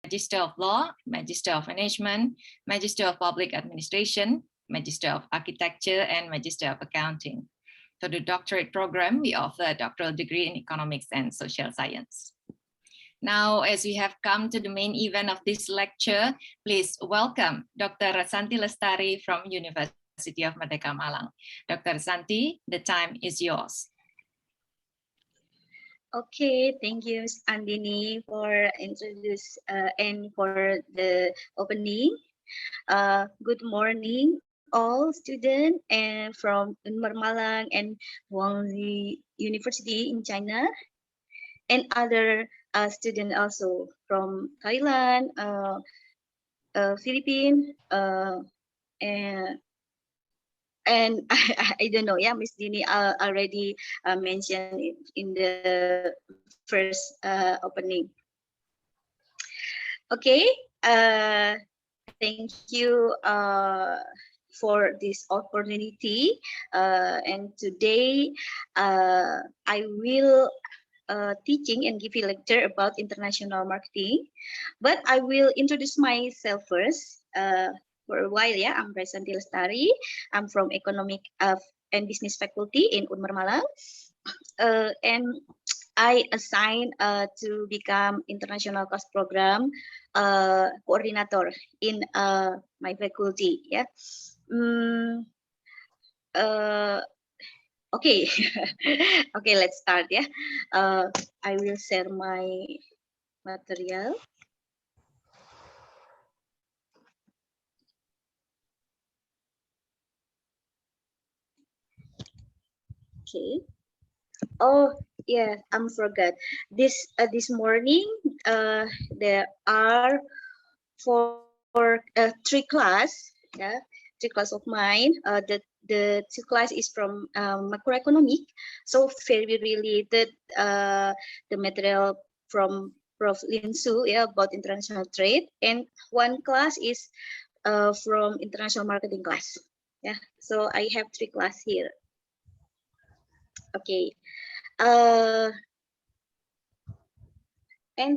Magister of Law, Magister of Management, Magister of Public Administration, Magister of Architecture, and Magister of Accounting. For the doctorate program, we offer a doctoral degree in Economics and Social Science. Now, as we have come to the main event of this lecture, please welcome Dr. Resanti Lestari from University of Merdeka, Malang. Dr. Resanti, the time is yours. Okay, thank you, Ms. Andini, for introduce and for the opening. Good morning, all students and from Unmer Malang and Guangxi University in China, and other students also from Thailand, Philippines, and I don't know, yeah, Miss Dini already mentioned it in the first opening. Okay, thank you for this opportunity. And today I will teaching and give a lecture about international marketing, but I will introduce myself first. For a while, yeah, I'm Resanti Lestari. I'm from Economic and Business Faculty in Unmer Malang, and I assigned to become International Cost Program coordinator in my faculty. Yeah. Okay, okay, let's start. Yeah, I will share my material. Okay. Oh yeah, I'm forgot. This morning there are three class. Yeah, three class of mine. The two class is from macroeconomic, so very related the material from Prof Lin Su, yeah, about international trade, and one class is from international marketing class. Yeah, so I have three class here. Okay, and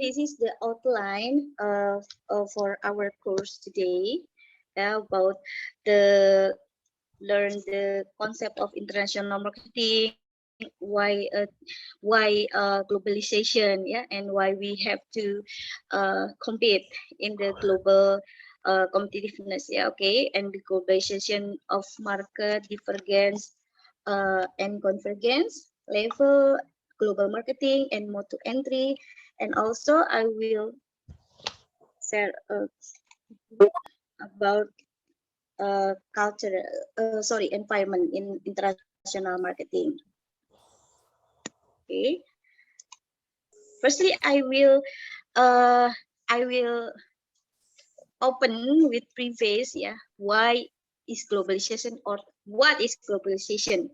this is the outline for our course today, about learn the concept of international marketing, why globalization, yeah, and why we have to compete in the global competitiveness, yeah, okay, and the globalization of market divergence and convergence level, global marketing and mode to entry, and also I will share about environment in international marketing. Okay. Firstly, I will open with preface. Yeah, why is globalization, or what is globalization?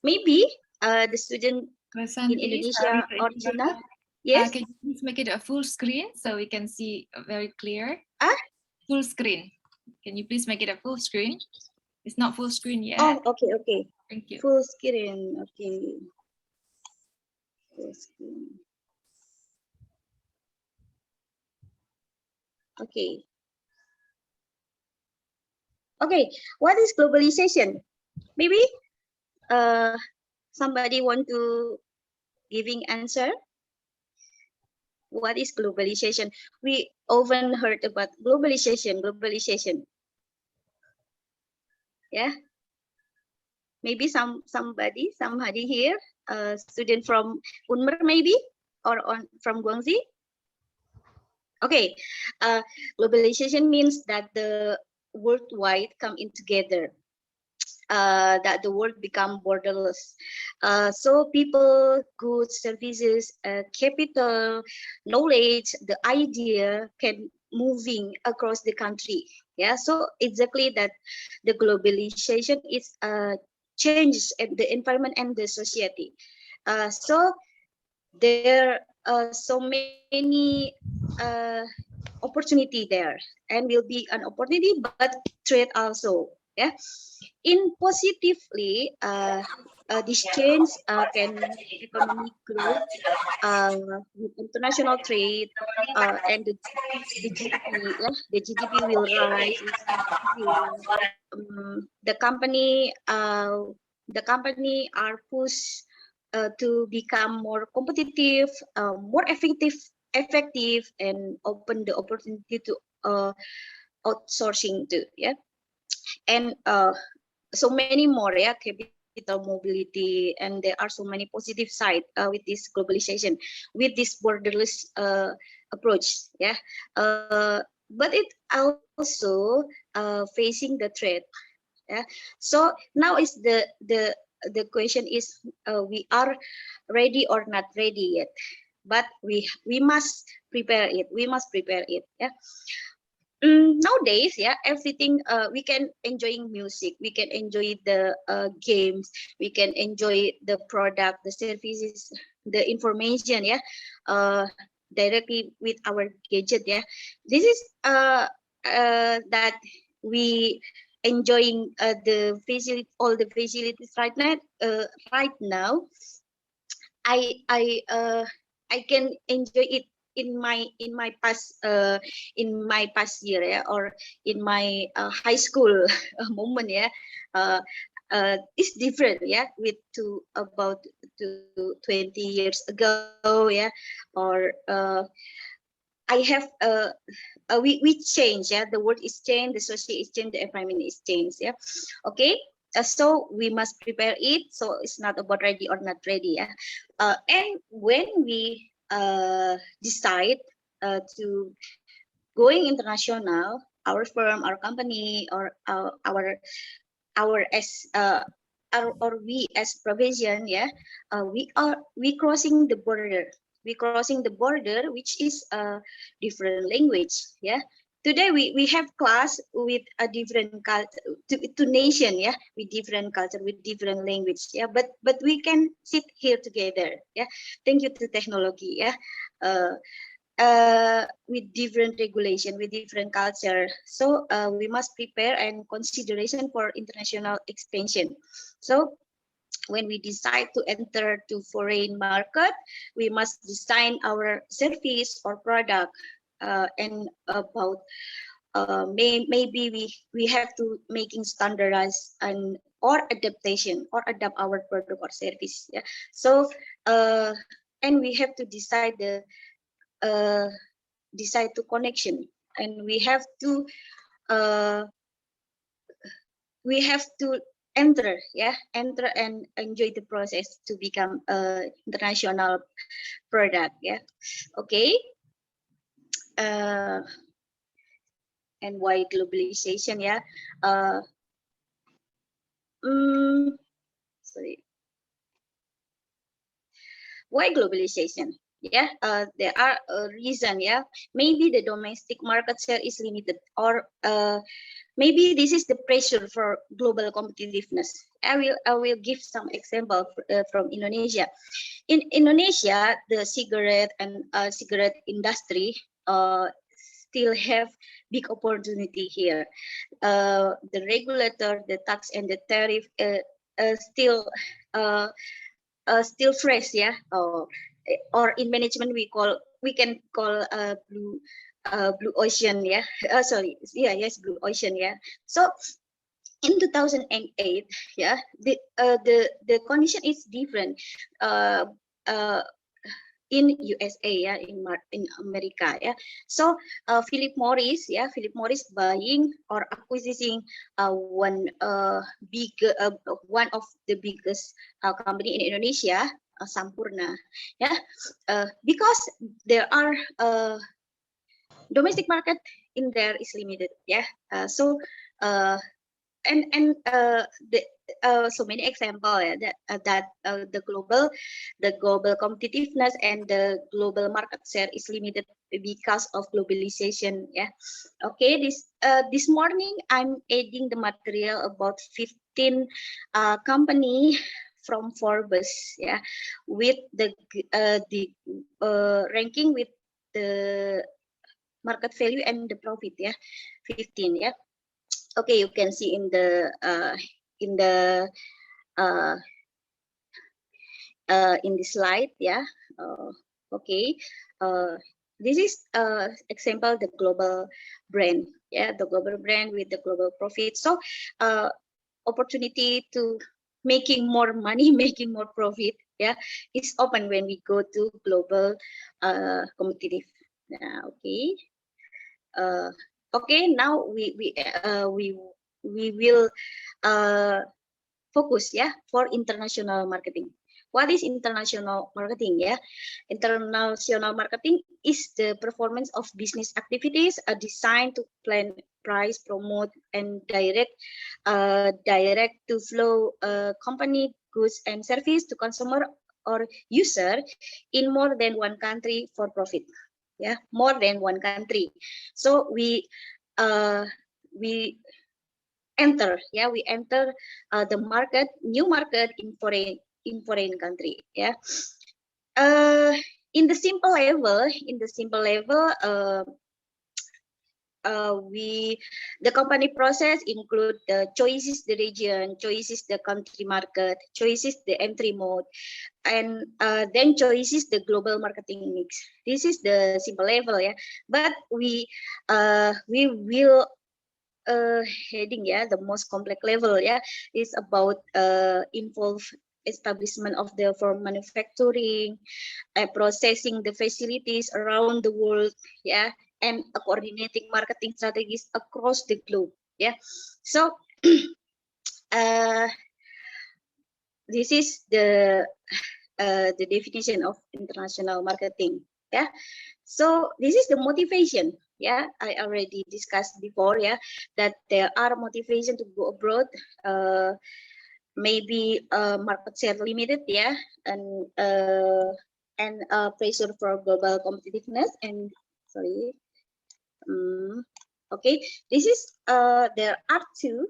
Maybe the student Resanti, in Indonesia or China. Yes. Can you please make it a full screen so we can see very clear? Full screen. Can you please make it a full screen? It's not full screen yet. Oh, okay, okay. Thank you. Full screen, okay. Full screen. Okay. Okay, what is globalization? Maybe somebody want to giving answer? What is globalization? We often heard about globalization. Yeah. Maybe somebody here, a student from Unmer maybe, or from Guangxi. Okay, globalization means that the worldwide come in together, that the world become borderless. So people, goods, services, capital, knowledge, the idea can moving across the country. Yeah, so exactly that the globalization is changes the environment and the society. So there are so many opportunity there, and will be an opportunity, but threat also. Yeah, in positively, this change can economic growth with international trade and the GDP. Yeah, the GDP will rise. The company are pushed to become more competitive, more effective, and open the opportunity to outsourcing too. Yeah, and so many more. Yeah, capital mobility, and there are so many positive side with this globalization, with this borderless approach. Yeah, but it also facing the threat. Yeah, so now is the question is we are ready or not ready yet, but we must prepare it. We must prepare it. Yeah. Nowadays, yeah, everything we can enjoying music, we can enjoy the games, we can enjoy the product, the services, the information. Yeah, directly with our gadget. Yeah, this is that we enjoying the facility, all the facilities right now. Right now, I I uh, I can enjoy it in my past year, yeah, or in my high school moment. Yeah, uh, it's different. Yeah, with to about to 20 years ago. Yeah, or I have we change. Yeah, the world is changed, the society is changed, the environment is changed. Yeah, okay. So we must prepare it. So it's not about ready or not ready. Yeah, and when we decide to going international, our firm, our company, or our as or we as provision. Yeah, we crossing the border. We crossing the border, which is a different language. Yeah, today we have class with a different culture, to nation. Yeah, with different culture, with different language. Yeah, but we can sit here together. Yeah, thank you to technology. Yeah, uh, with different regulation, with different culture. So we must prepare and consideration for international expansion. So when we decide to enter to foreign market, we must design our service or product and about maybe we have to making standardized and or adaptation or adapt our product or service. Yeah. So and we have to uh, decide to connection, and uh, we have to enter. Yeah, enter and enjoy the process to become a international product. Yeah, okay. uh, and why globalization? Yeah, uh, mm, sorry, why globalization? Yeah, there are a reason. Yeah, maybe the domestic market share is limited, or maybe this is the pressure for global competitiveness. I will give some example from Indonesia. In Indonesia, the cigarette and cigarette industry still have big opportunity here. The regulator, the tax, and the tariff uh, still fresh. Yeah, or in management we can call blue ocean. Yeah, sorry, yeah, yes, blue ocean. Yeah, so in 2008, yeah, the condition is different uh, uh, in USA. Yeah, in America. Yeah, so Philip Morris buying or acquiring one of the biggest company in Indonesia, Sampurna. Yeah, because there are domestic market in there is limited. Yeah, so uh, and so many example. Yeah, that the global competitiveness and the global market share is limited because of globalization. Yeah, okay. This morning I'm adding the material about 15 company from Forbes. Yeah, with the ranking with the market value and the profit. Yeah, 15. Yeah, Okay, you can see in the uh, in the slide, yeah. Okay, this is example the global brand, yeah, the global brand with the global profit. So opportunity to making more money, making more profit, yeah, is open when we go to global competitive. Yeah, okay. Okay, now we will focus, yeah, for international marketing. What is international marketing? Yeah, international marketing is the performance of business activities designed to plan, price, promote, and direct to flow company goods and service to consumer or user in more than one country for profit. Yeah, more than one country. So we enter, yeah, we enter the market, new market in foreign country, yeah. uh in the simple level, we the company process include the choices the region, choices the country market, choices the entry mode, and then choices the global marketing mix. This is the simple level, yeah. But we will heading, yeah, the most complex level, yeah, is about involve establishment of the firm manufacturing, processing the facilities around the world, yeah, and coordinating marketing strategies across the globe, yeah. So uh, this is the definition of international marketing, yeah. So this is the motivation, yeah, I already discussed before, yeah, that there are motivation to go abroad, maybe market share limited, yeah, and pressure for global competitiveness, and sorry, okay, this is there are two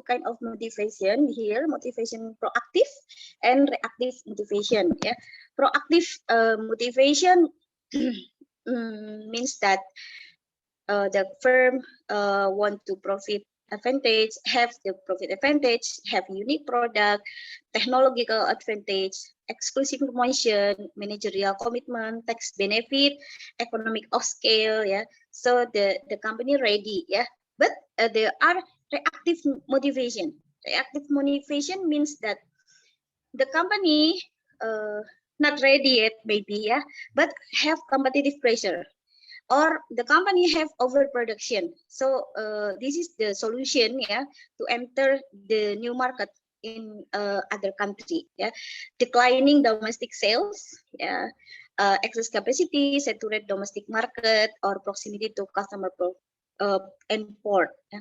kind of motivation here: motivation proactive and reactive motivation, yeah. Proactive motivation means that the firm want to profit advantage, have unique product, technological advantage, exclusive promotion, managerial commitment, tax benefit, economic of scale, yeah. So the company ready, yeah. But there are reactive motivation. Reactive motivation means that the company uh, not ready yet, maybe, yeah, but have competitive pressure, or the company have overproduction. So this is the solution, yeah, to enter the new market in other country, yeah. Declining domestic sales, yeah, excess capacity, saturate domestic market, or proximity to customer and port, yeah.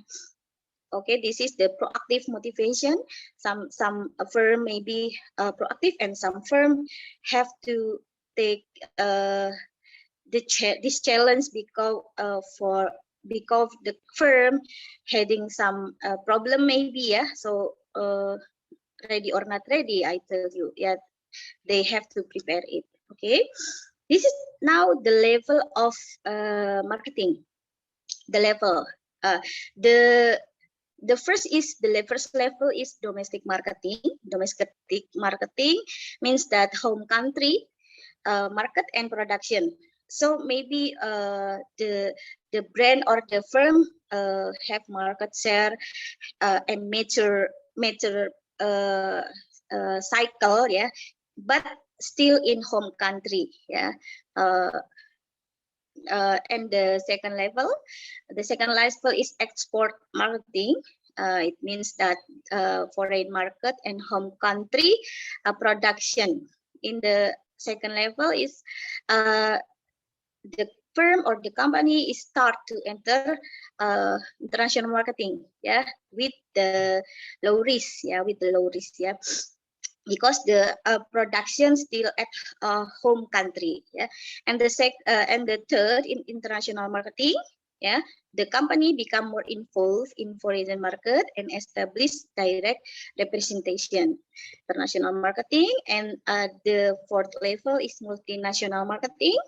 Okay, this is the proactive motivation. Some firm may be proactive, and some firm have to take this challenge because the firm having some problem, maybe, yeah. So ready or not ready, I tell you, yeah, they have to prepare it. Okay, this is now the level of marketing. The level, uh, the first level is domestic marketing. Domestic marketing means that home country market and production. So maybe the brand or the firm have market share and major cycle, yeah, but still in home country, yeah. Uh, and the second level is export marketing. It means that foreign market and home country production. In the second level is the firm or the company is start to enter international marketing, yeah, with the low risk, yeah, yeah, because the production still at home country, yeah. And the third, in international marketing, yeah, the company become more involved in foreign market and establish direct representation, international marketing. And the fourth level is multinational marketing.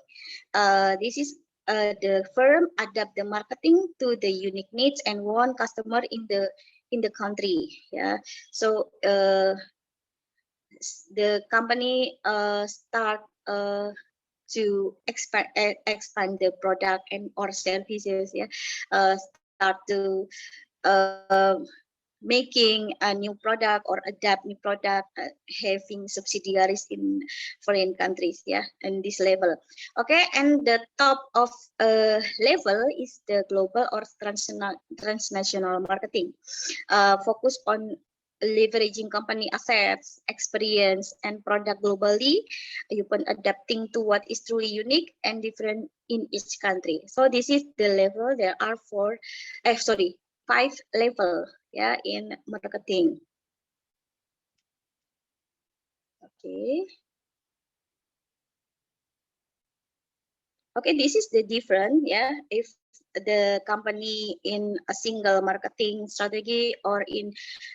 This is the firm adapt the marketing to the unique needs and want customer in the country. Yeah, so the company start to expand the product and or services. Yeah, start to making a new product or adapt new product, having subsidiaries in foreign countries. Yeah, and this level. Okay, and the top of level is the global or transnational marketing. Focus on leveraging company assets, experience, and product globally, upon adapting to what is truly unique and different in each country. So this is the level. There are five level, yeah, in marketing. Okay. Okay, this is the different, yeah. If the company in a single marketing strategy or in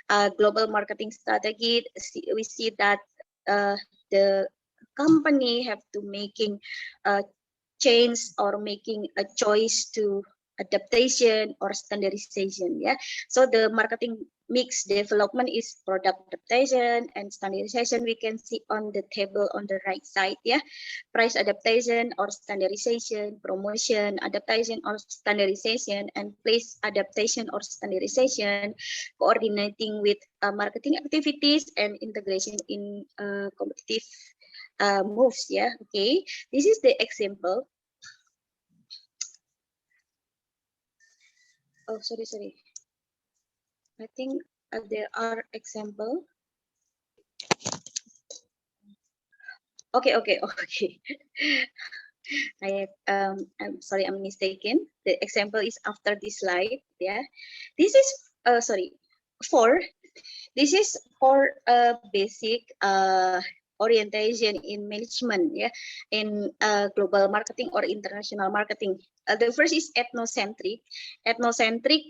a global marketing strategy, we see that the company have to making a change or making a choice to adaptation or standardization. Yeah, so the marketing mix development is product adaptation and standardization. We can see on the table on the right side. Yeah, price adaptation or standardization, promotion adaptation or standardization, and place adaptation or standardization, coordinating with marketing activities and integration in competitive moves. Yeah, okay, this is the example. Oh, sorry. I think there are example. Okay. I'm sorry, I'm mistaken. The example is after this slide. Yeah, this is sorry, for this is for a basic orientation in management. Yeah, in global marketing or international marketing. The first is ethnocentric. Ethnocentric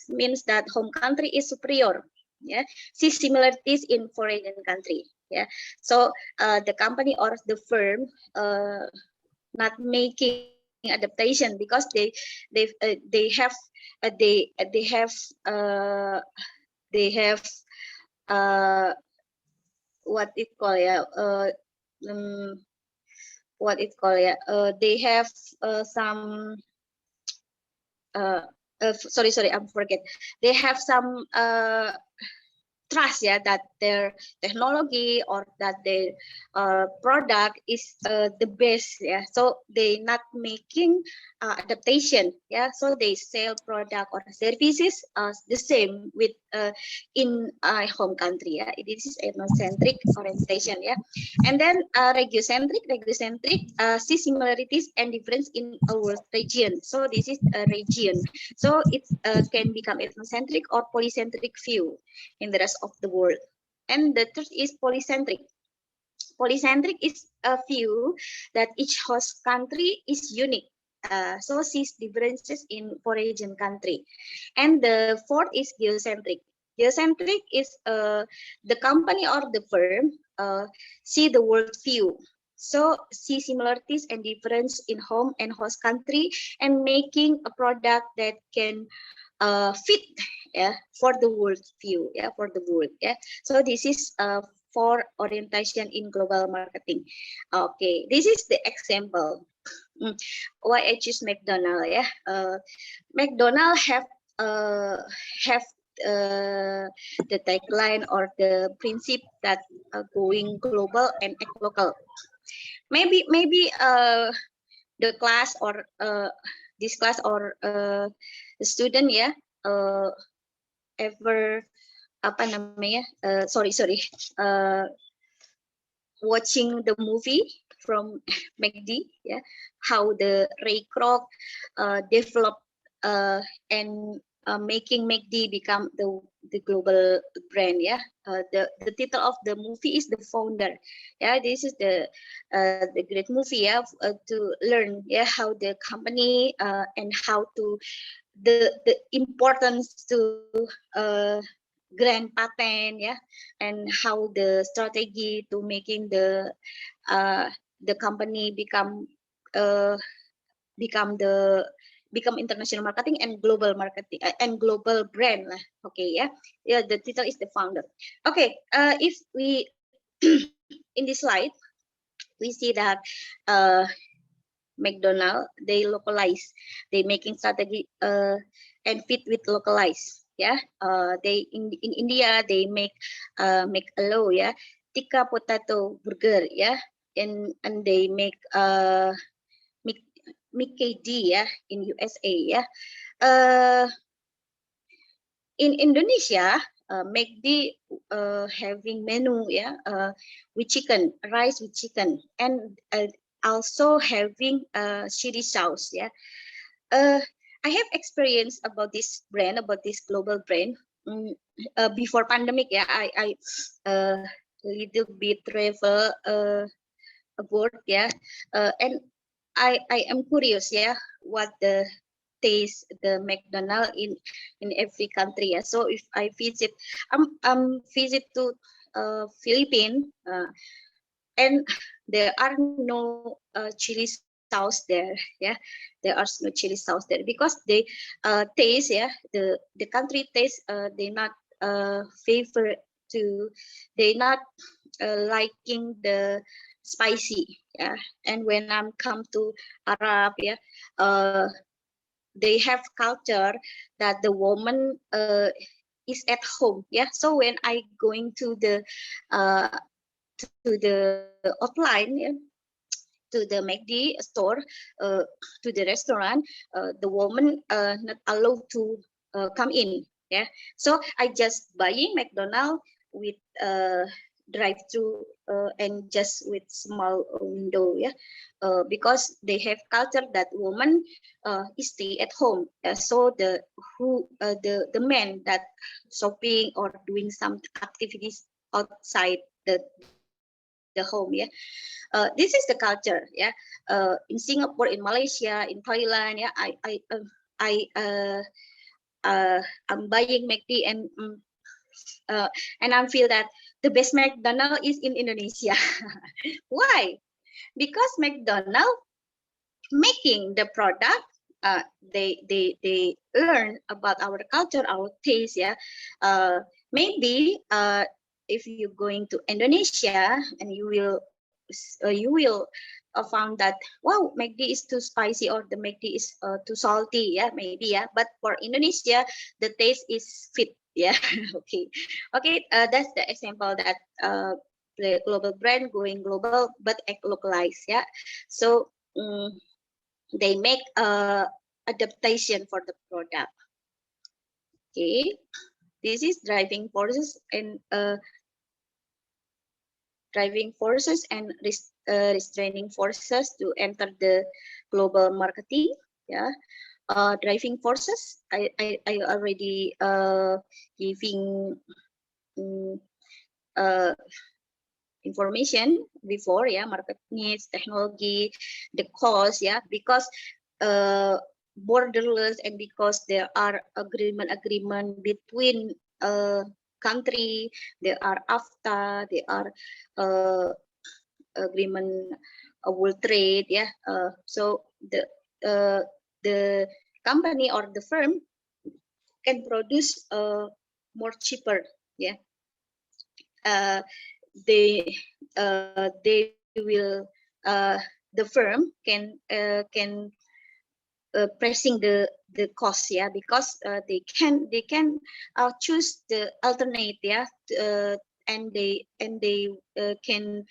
means that home country is superior. Yeah, see similarities in foreign country. Yeah, so the company or the firm not making adaptation because they have they have what it call, yeah, what it call, yeah, they have some sorry, I forget. They have some trust, yeah, that their technology or that their product is the best. Yeah, so they not making adaptation. Yeah, so they sell product or services the same with in home country. Yeah, this is ethnocentric orientation. Yeah, and then regiocentric see similarities and difference in a world region. So this is a region, so it can become ethnocentric or polycentric view in the rest of the world. And the third is polycentric. Polycentric is a view that each host country is unique. So sees differences in origin country. And the fourth is geocentric. Geocentric is the company or the firm see the world view. So see similarities and difference in home and host country and making a product that can fit, yeah, for the world view, yeah, for the world. Yeah, so this is for orientation in global marketing. Okay, this is the example. Why I choose McDonald. Yeah, McDonald have the tagline or the principle that going global and act local. Maybe the class or this class or the student, yeah, ever apa namanya, sorry, watching the movie from McD, yeah, how the Ray Kroc developed and making McD become the global brand. Yeah, the title of the movie is The Founder. Yeah, this is the great movie. Yeah, to learn, yeah, how the company and how to the importance to grant patent, yeah, and how the strategy to making the company become become international marketing and global marketing and global brand lah. Okay, yeah, yeah. The title is the founder. Okay, if we in this slide we see that uh, McDonald they localize, they making strategy and fit with localize. Yeah, they in India they make a low, yeah, tikka potato burger, yeah, and they make Mickey D, yeah, in USA, yeah. In Indonesia, McD having menu, yeah, with chicken, rice with chicken, and also having chili sauce, yeah. I have experience about this brand, about this global brand. Before pandemic, yeah, I little bit travel abroad, yeah, and I am curious, yeah, what the taste the McDonald in every country, yeah. So if I visit, visit to Philippines, and there are no chili sauce there, yeah. There are no chili sauce there because they taste, yeah, the country taste, they not favor to, they not liking the spicy, yeah. And when I'm come to Arab, yeah, they have culture that the woman is at home, yeah. So when I going uh, to the offline, yeah, to the McD store, uh, to the restaurant, the woman not allowed to come in, yeah. So I just buying McDonald with drive-through and just with small window, yeah, because they have culture that woman is stay at home. So the men that shopping or doing some activities outside the home, yeah. This is the culture, yeah. In Singapore, in Malaysia, in Thailand, yeah. I I'm buying McD and I feel that the best McDonald is in Indonesia. Why? Because McDonald making the product, they learn about our culture, our taste, yeah. Maybe if you're going to Indonesia and you will found that, wow, McD is too spicy or the McD is too salty, yeah, maybe, yeah. But for Indonesia the taste is fit, yeah. Okay, okay, that's the example that the global brand going global but localized, yeah. So they make adaptation for the product. Okay, this is driving forces and restraining forces to enter the global marketing, yeah. Driving forces, I already giving information before, yeah. Market needs, technology, the cost, yeah, because borderless and because there are agreement between country, there are AFTA, there are agreement world trade, yeah. So the company or the firm can produce more cheaper, yeah. They will the firm can pressing the cost, yeah, because they can choose the alternate, yeah. And they can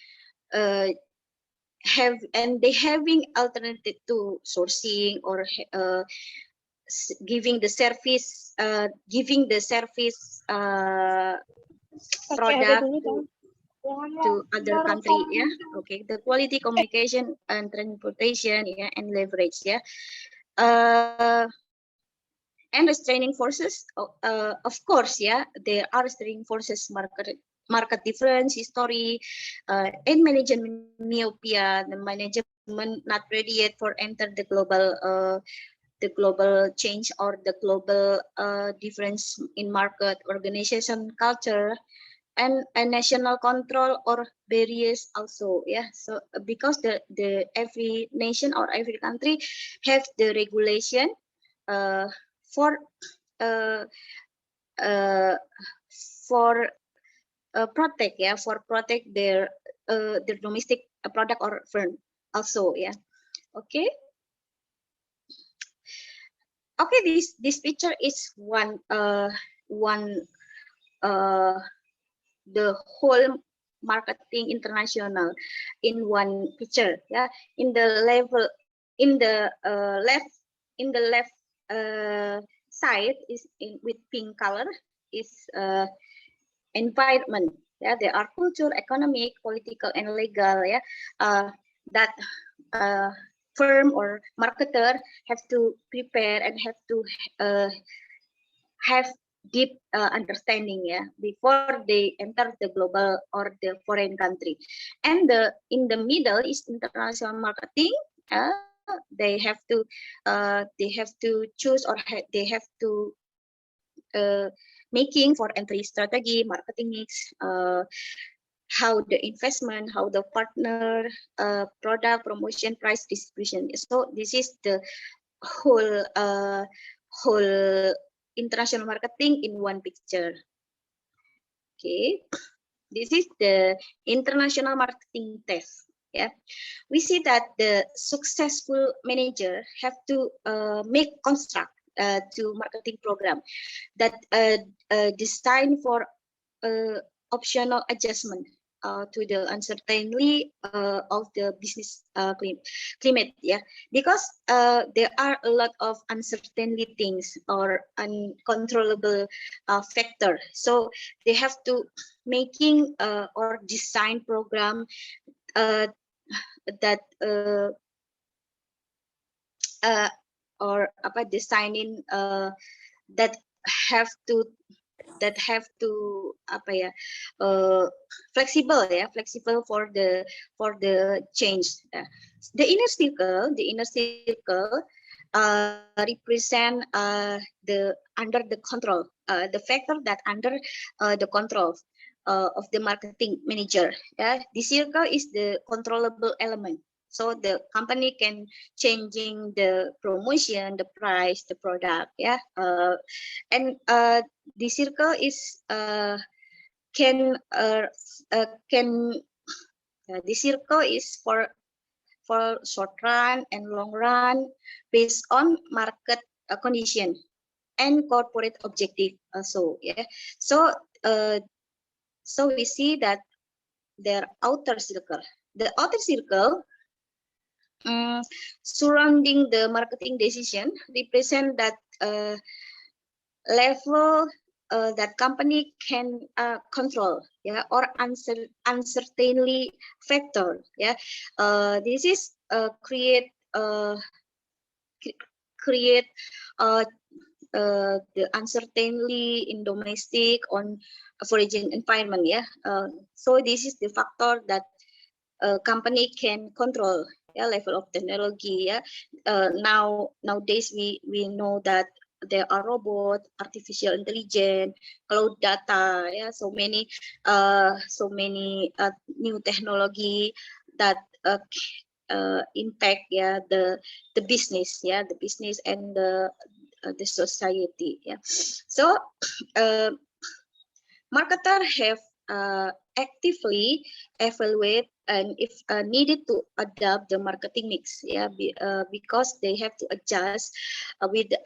have, and they having alternative to sourcing or giving the service product to other country, yeah. Okay, the quality communication and transportation, yeah, and leverage, yeah. And restraining forces, of course, yeah, there are restraining forces, market difference, history, and management myopia, the management not ready yet for enter the global change or the global difference in market organization culture. and a national control or barriers also. Yeah, so because the every nation or every country have the regulation for uh, uh, for protect, yeah, for protect their domestic product or firm also. Yeah, okay. Okay, this picture is one uh the whole marketing international in one picture. Yeah, in the level in the left uh, side is in with pink color is environment. Yeah, there are culture, economic, political, and legal. Yeah, that uh, firm or marketer have to prepare and have to uh, have deep understanding, yeah, before they enter the global or the foreign country. And in the middle is international marketing. They have to choose or they have to making for entry strategy, marketing mix, how the investment, how the partner, product promotion, price distribution. So this is the whole whole international marketing in one picture. Okay, this is the international marketing test. Yeah, we see that the successful manager have to make construct to marketing program that designed for optional adjustment to the uncertainty of the business climate. Yeah, because there are a lot of uncertainty things or uncontrollable factor. So they have to making or design program that uh, or apa designing that have to apa ya flexible for the change. The inner circle represent the under the control, the factor that under the control of the marketing manager. Yeah, the circle is the controllable element. So the company can changing the promotion, the price, the product. Yeah, and the circle is can the circle is for short run and long run based on market condition and corporate objective also. Yeah, so so we see that their outer circle, the outer circle surrounding the marketing decision represent that level that company can control, yeah, or uncertainty factor. Yeah, this is create the uncertainty in domestic on foreign environment. Yeah, so this is the factor that company can control. Yeah, level of technology. Yeah, nowadays we know that there are robot, artificial intelligence, cloud data. Yeah, so many new technology that impact, yeah, the business, yeah, the business and the society. Yeah, so marketer have actively evaluate and if needed to adapt the marketing mix. Yeah, because they have to adjust with the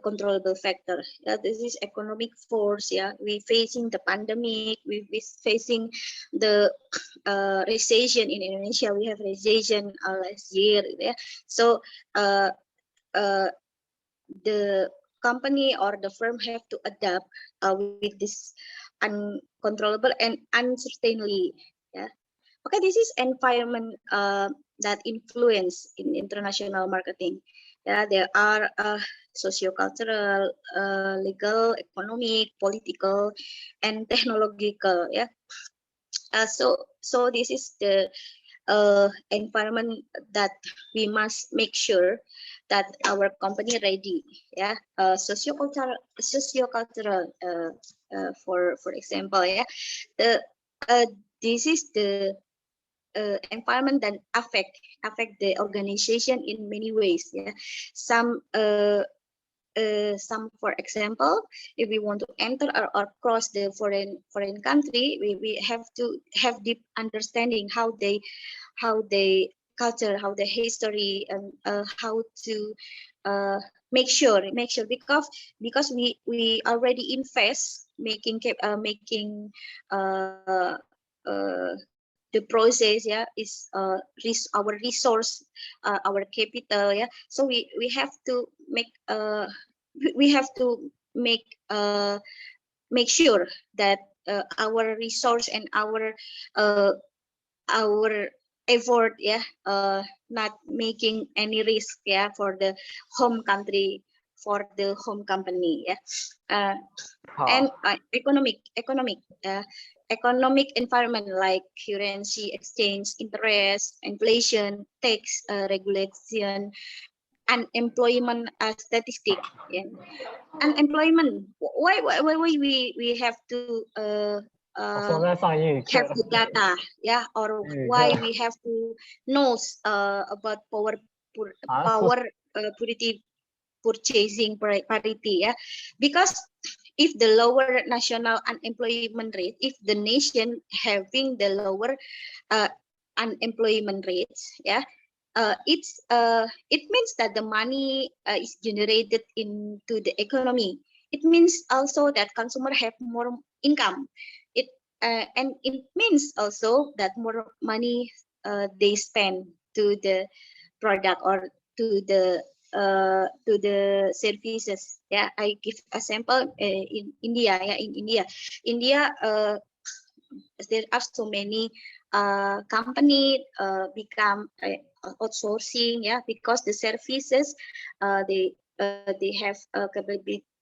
controllable factor. This is economic force. Yeah, we facing the pandemic, we facing the recession in Indonesia. We have recession last year. Yeah, so the company or the firm have to adapt with this uncontrollable and uncertainty. Yeah. Okay, this is environment that influence in international marketing. Yeah, there are socio-cultural, legal, economic, political, and technological. Yeah. So this is the environment that we must make sure that our company ready. Yeah, sociocultural For example, yeah, the this is the environment that affect the organization in many ways. Yeah, some for example, if we want to enter or cross the foreign country, we have to have deep understanding how they culture, how the history, and how to make sure because we already invest making uh, uh, the process, yeah, is our resource, our capital, yeah. So we have to make we have to make sure that our resource and our effort, yeah, not making any risk, yeah, for the home country, for the home company, yeah. And economic environment like currency exchange, interest, inflation, tax regulation, unemployment statistic, yeah. Unemployment, why we have to have the data, yeah, or why we have to know about power purchasing parity, yeah. Because if the lower national unemployment rate, if the nation having the lower uh, unemployment rates, yeah, it means that the money is generated into the economy. It means also that consumer have more income. It and it means also that more money they spend to the product or to the services. Yeah, I give a sample in India. Yeah, in India, there are so many company become outsourcing. Yeah, because the services they have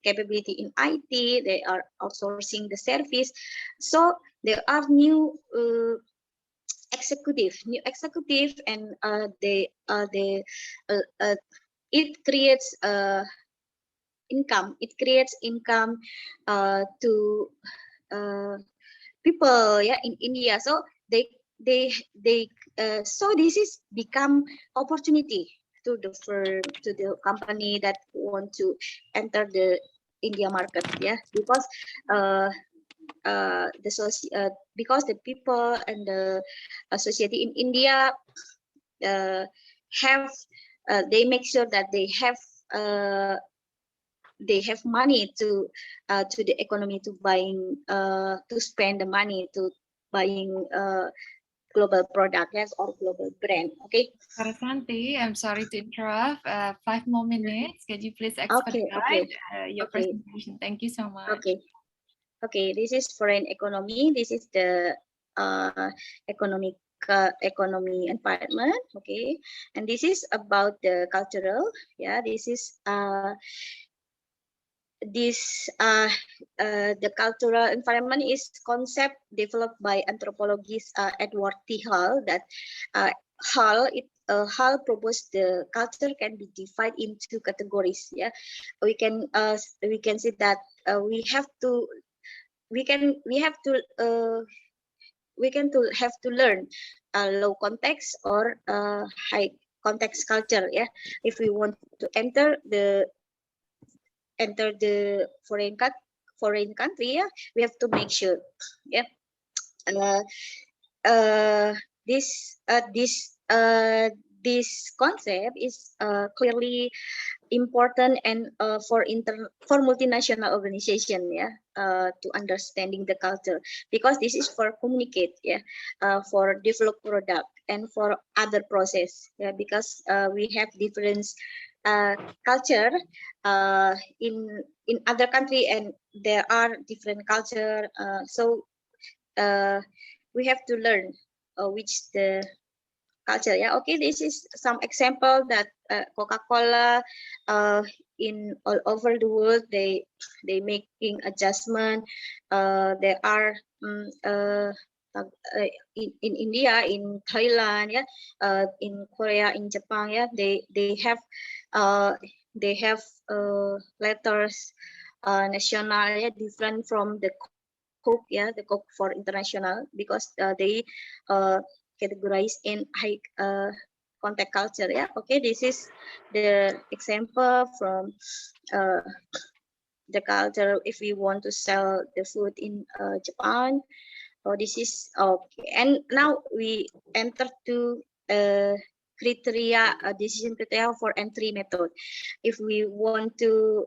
capability in IT. They are outsourcing the service. So there are new executive, and they it creates income. It creates income to uh, people, yeah, in India. So they so this is become opportunity to the firm, to the company that want to enter the India market, yeah. Because because the people and the society in India uh, have they make sure that uh, they have money to the economy, to buying to spend the money to buying global product, yes, or global brand. Okay. Resanti, I'm sorry to interrupt. 5 more minutes. Could you please expedite your Okay. presentation? Thank you so much. Okay. This is foreign economy. This is the economic economy environment. Okay, and this is about the cultural. Yeah, this is the cultural environment is concept developed by anthropologist Edward T. Hall. That Hall proposed the culture can be divided into categories. Yeah, we can see that we have to have to learn low context or high context culture. Yeah, if we want to enter the foreign country, yeah, we have to make sure, yeah. uh, uh, this this concept is clearly important and for multinational organization, yeah, to understanding the culture, because this is for communicate, yeah, for develop product and for other process, yeah. Because we have different culture in other country, and there are different culture, so uh, we have to learn which the culture, yeah. Okay, this is some example that Coca-Cola in all over the world, they making adjustment. There are in India, in Thailand, yeah, in Korea, in Japan, yeah, they have uh, letters national, yeah, different from the Coke, yeah, the Coke for international, because they categorize in high contact culture. Yeah, okay, this is the example from the culture. If we want to sell the food in Japan, oh, this is okay. And now we enter to criteria, decision criteria for entry method. If we want to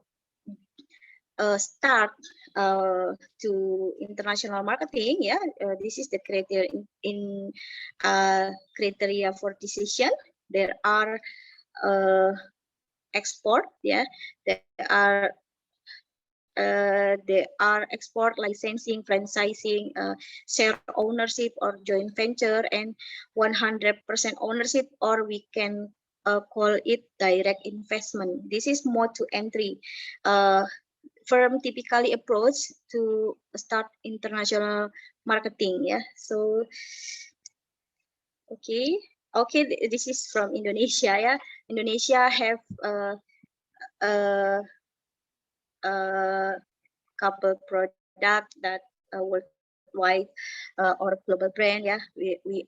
start to international marketing, yeah, this is the criteria in criteria for decision. There are export, yeah, there are export, licensing, franchising, share ownership or joint venture, and 100% ownership, or we can call it direct investment. This is mode to entry. Firm typically approach to start international marketing. Yeah. So, okay. Okay, this is from Indonesia. Yeah. Indonesia have couple product that worldwide or global brand. Yeah, we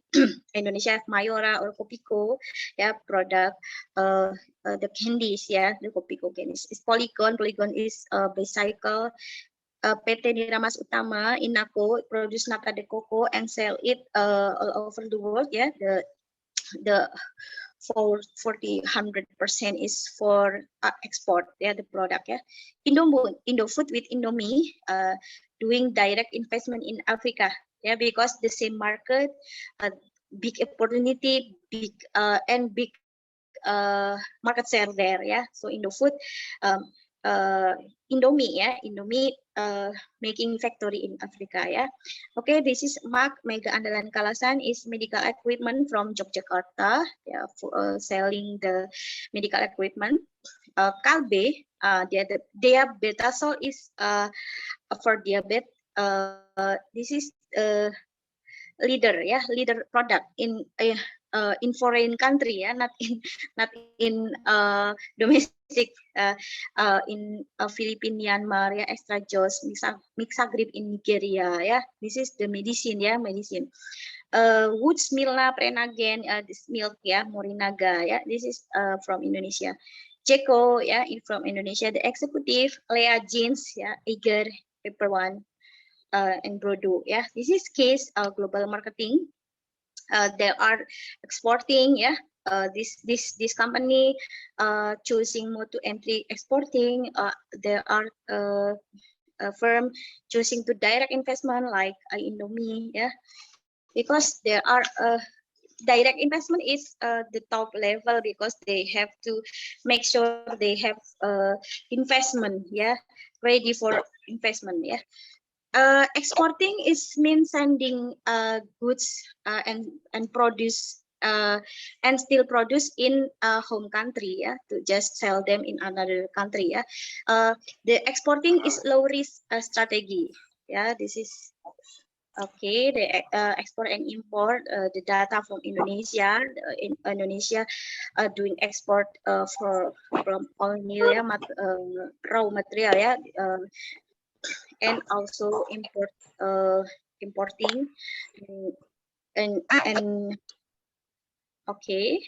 Indonesia have Mayora or Kopiko. Yeah, product the candies. Yeah, the Kopiko candies. It's Polygon. Polygon is bicycle. PT Niramas Utama Inako produce nata de coco and sell it all over the world. Yeah, the 100% is for export. Yeah, the product. Yeah, Indofood with Indomie doing direct investment in Africa. Yeah, because the same market, big opportunity, big and big market share there. Yeah, so Indofood, Indomie. Yeah, Indomie making factory in Africa. Yeah, okay. This is Mark Mega Andalan Kalasan is medical equipment from Yogyakarta. Yeah, for selling the medical equipment. Kalbe, diabetasol is for diabetes. This is leader, yeah, leader product in foreign country, yeah, not in domestic, in Philippines, Myanmar, yeah, extra juice, mixagrip in Nigeria. Yeah, this is the medicine. Yeah, medicine. Woods Milna Prenagen, this milk, yeah, Morinaga. Yeah, this is from Indonesia. Jeko, yeah, from Indonesia. The executive Lea Jeans, yeah, Eager, Paper One, and Brodo. Yeah, this is case global marketing. They are exporting. Yeah, this company choosing mode to entry exporting. There are a firm choosing to direct investment like Indomie. Yeah, because there are direct investment is the top level, because they have to make sure they have investment. Yeah, ready for investment. Yeah. Exporting is means sending goods and produce and still produce in home country, yeah, to just sell them in another country. Yeah, the exporting is low risk strategy. Yeah, this is okay. The export and import, the data from Indonesia. In Indonesia, doing export from only, yeah, raw material. Yeah. And also importing and okay.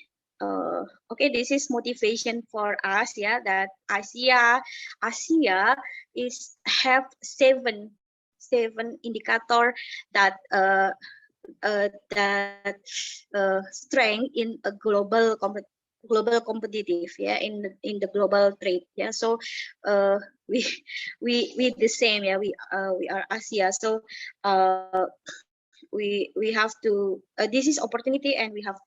Okay, this is motivation for us. Yeah, that Asia is have seven indicator that strength in a global competitive. Yeah, in the global trade. Yeah, so we we the same. Yeah, we are Asia, so we have to this is opportunity, and we have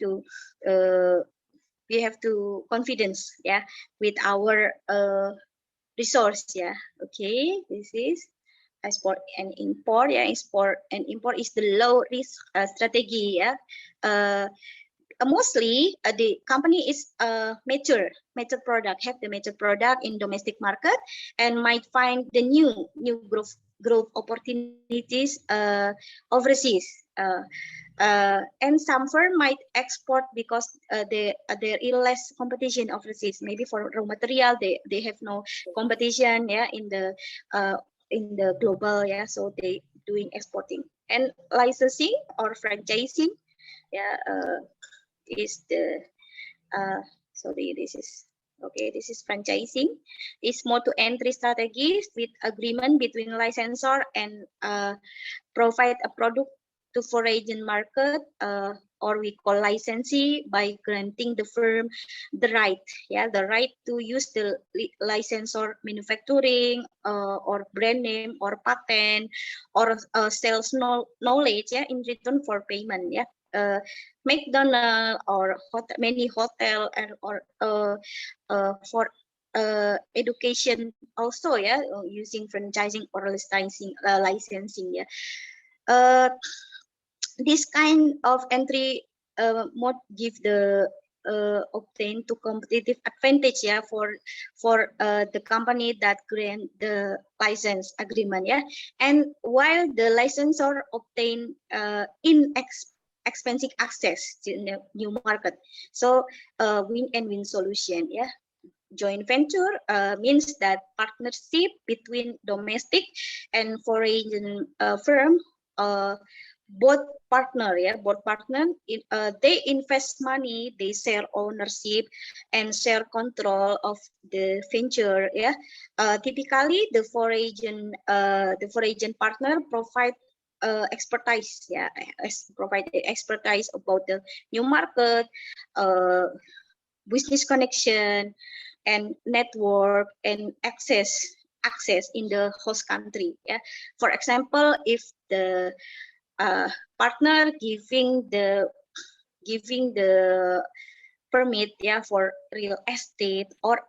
to confidence, yeah, with our resource. Yeah, okay. This is export and import. Yeah, export and import is the low risk strategy. Yeah, mostly the company is mature product, have the mature product in domestic market, and might find the new growth opportunities overseas. And some firm might export because there is less competition overseas. Maybe for raw material, they have no competition, yeah, in the global, yeah. So they doing exporting. And licensing or franchising, yeah, is the sorry, this is okay. This is franchising. Is more to entry strategies with agreement between licensor and provide a product to foreign market, or we call licensee, by granting the firm the right, yeah, the right to use the license or manufacturing, or brand name or patent, or sales knowledge, yeah, in return for payment, yeah. McDonald's or many hotel and or for education also, yeah, using franchising or licensing, yeah. uh, this kind of entry mode give the obtain to competitive advantage, yeah, for the company that grant the license agreement, yeah. And while the licensor obtain expensive access to the new market, so win and win solution, yeah. Joint venture means that partnership between domestic and foreign firm, uh, both partner, yeah, both partner, they invest money, they share ownership and share control of the venture, yeah. Typically the foreign partner provide expertise, yeah, provide expertise about the new market, uh, business connection and network and access in the host country, yeah. For example, if the partner giving the permit, yeah, for real estate or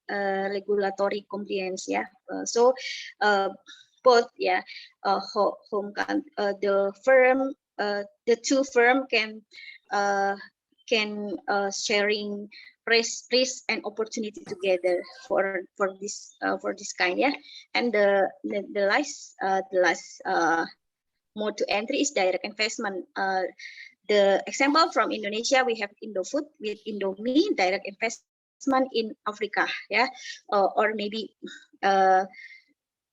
regulatory compliance, yeah. So both, yeah, the firm, the two firm can sharing risk and opportunity together for this kind, yeah. And the last mode to entry is direct investment. The example from Indonesia, we have Indofood with Indomie, direct investment in Africa, yeah, or maybe uh,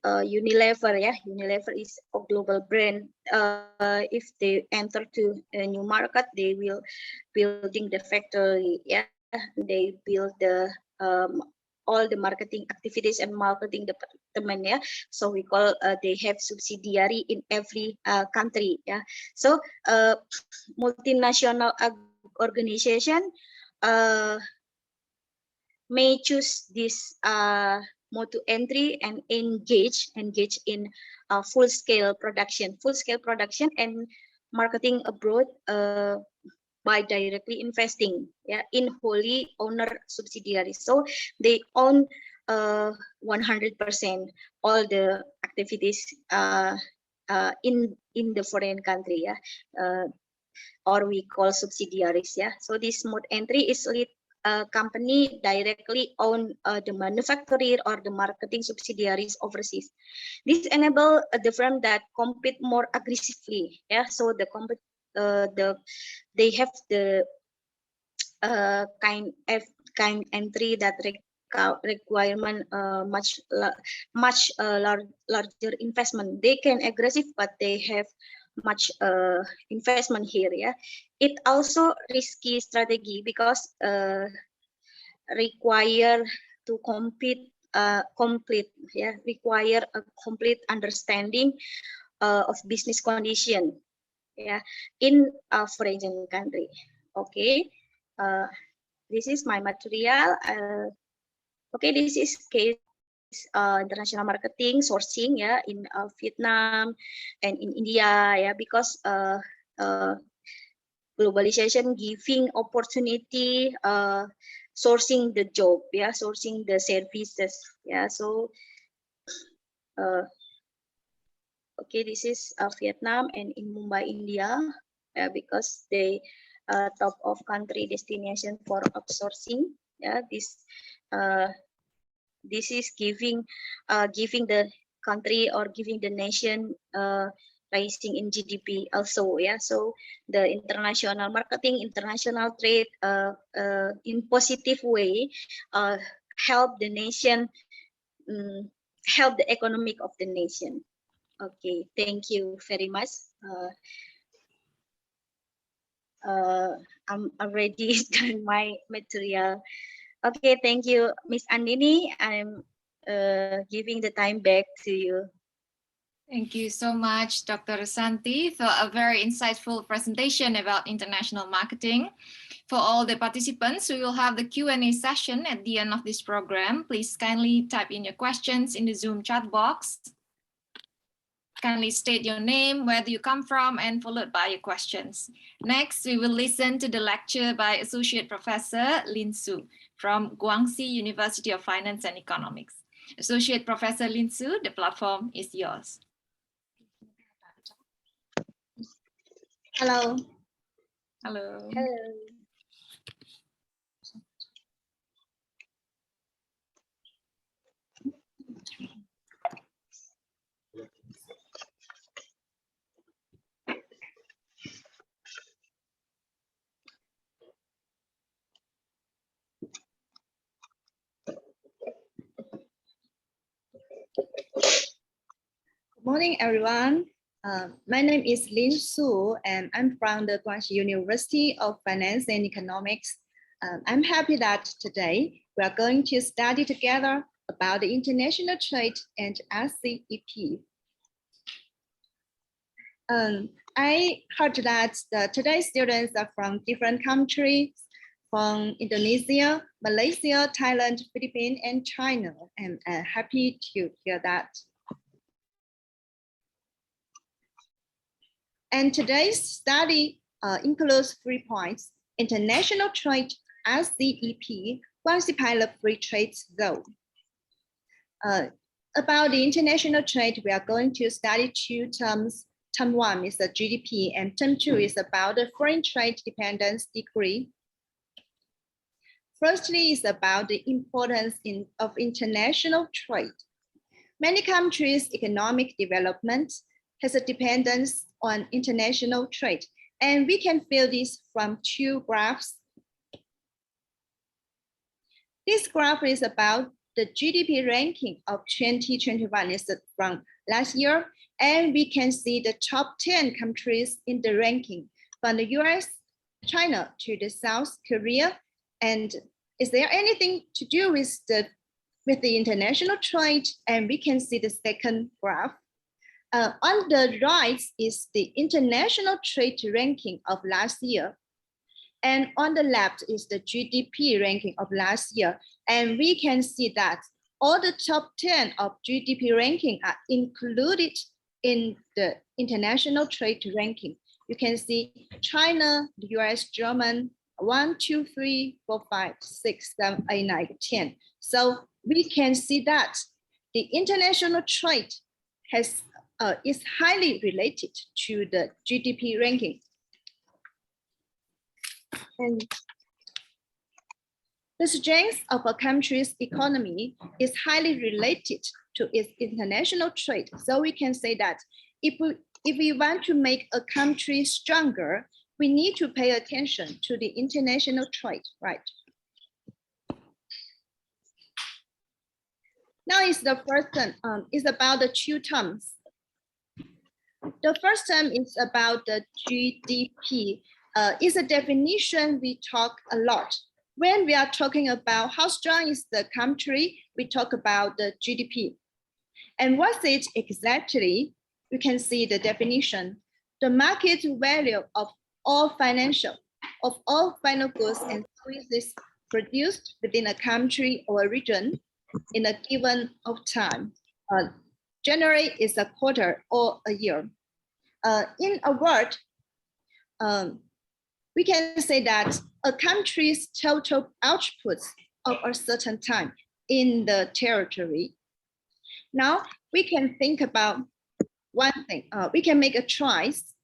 Unilever, yeah. Unilever is a global brand. If they enter to a new market, they will building the factory, yeah. They build all the marketing activities and marketing department, yeah. So we call they have subsidiary in every country, yeah. So multinational organization uh, may choose this mode to entry and engage in full scale production and marketing abroad, by directly investing, yeah, in wholly owner subsidiaries. So they own 100% all the activities in the foreign country, yeah. Or we call subsidiaries, yeah. So this mode entry is lead company directly own the manufacturer or the marketing subsidiaries overseas. This enable the firm that compete more aggressively, yeah. So they have the kind entry that requirement larger investment. They can aggressive, but they have much investment here, yeah. It also risky strategy because require to complete, yeah, require a complete understanding of business condition, yeah, in a foreign country. Okay, this is my material. Okay, this is case international marketing sourcing, yeah, in Vietnam and in India, yeah, because globalization giving opportunity, sourcing the job, yeah, sourcing the services, yeah. So okay, this is Vietnam and in Mumbai, India, because they top of country destination for outsourcing, yeah. This is giving the country or giving the nation rising in GDP also. Yeah, so the international marketing, international trade, in positive way, help the nation, help the economic of the nation. Okay, thank you very much. I'm already done my material. Okay, thank you, Miss Andini. I'm giving the time back to you. Thank you so much, Dr. Resanti, for a very insightful presentation about international marketing. For all the participants, we will have the Q&A session at the end of this program. Please kindly type in your questions in the Zoom chat box. Kindly state your name, where do you come from, and followed by your questions. Next, we will listen to the lecture by Associate Professor Lin Su from Guangxi University of Finance and Economics. Associate Professor Lin Su, the platform is yours. Hello. Hello. Hello. Good morning, everyone. My name is Lin Su, and I'm from the Guangxi University of Finance and Economics. I'm happy that today we are going to study together about the international trade and RCEP. I heard that today's students are from different countries, from Indonesia, Malaysia, Thailand, Philippines, and China. And I'm happy to hear that. And today's study includes 3 points: international trade, RCEP, Guangxi Pilot Free Trade Zone. About the international trade, we are going to study 2 terms. Term 1 is the GDP, and term 2 is about the foreign trade dependence degree. Firstly, is about the importance of international trade. Many countries' economic development has a dependence on international trade, and we can feel this from 2 graphs. This graph is about the GDP ranking of 2021 is from last year, and we can see the top 10 countries in the ranking, from the US, China to the South Korea. And is there anything to do with the international trade? And we can see the second graph. On the right is the international trade ranking of last year. And on the left is the GDP ranking of last year. And we can see that all the top 10 of GDP ranking are included in the international trade ranking. You can see China, the US, German, 1, 2, 3, 4, 5, 6, 7, 8, 9, 10. So we can see that the international trade is highly related to the GDP ranking. And the strength of a country's economy is highly related to its international trade. So we can say that if we want to make a country stronger, we need to pay attention to the international trade, right? Now is the first one, is about the 2 terms. The first term is about the GDP. It's a definition we talk a lot. When we are talking about how strong is the country, we talk about the GDP. And what's it exactly? You can see the definition. The market value of all final goods and services produced within a country or a region in a given of time. Generally, is a quarter or a year. In a word, we can say that a country's total output of a certain time in the territory. Now we can think about one thing. We can make a choice.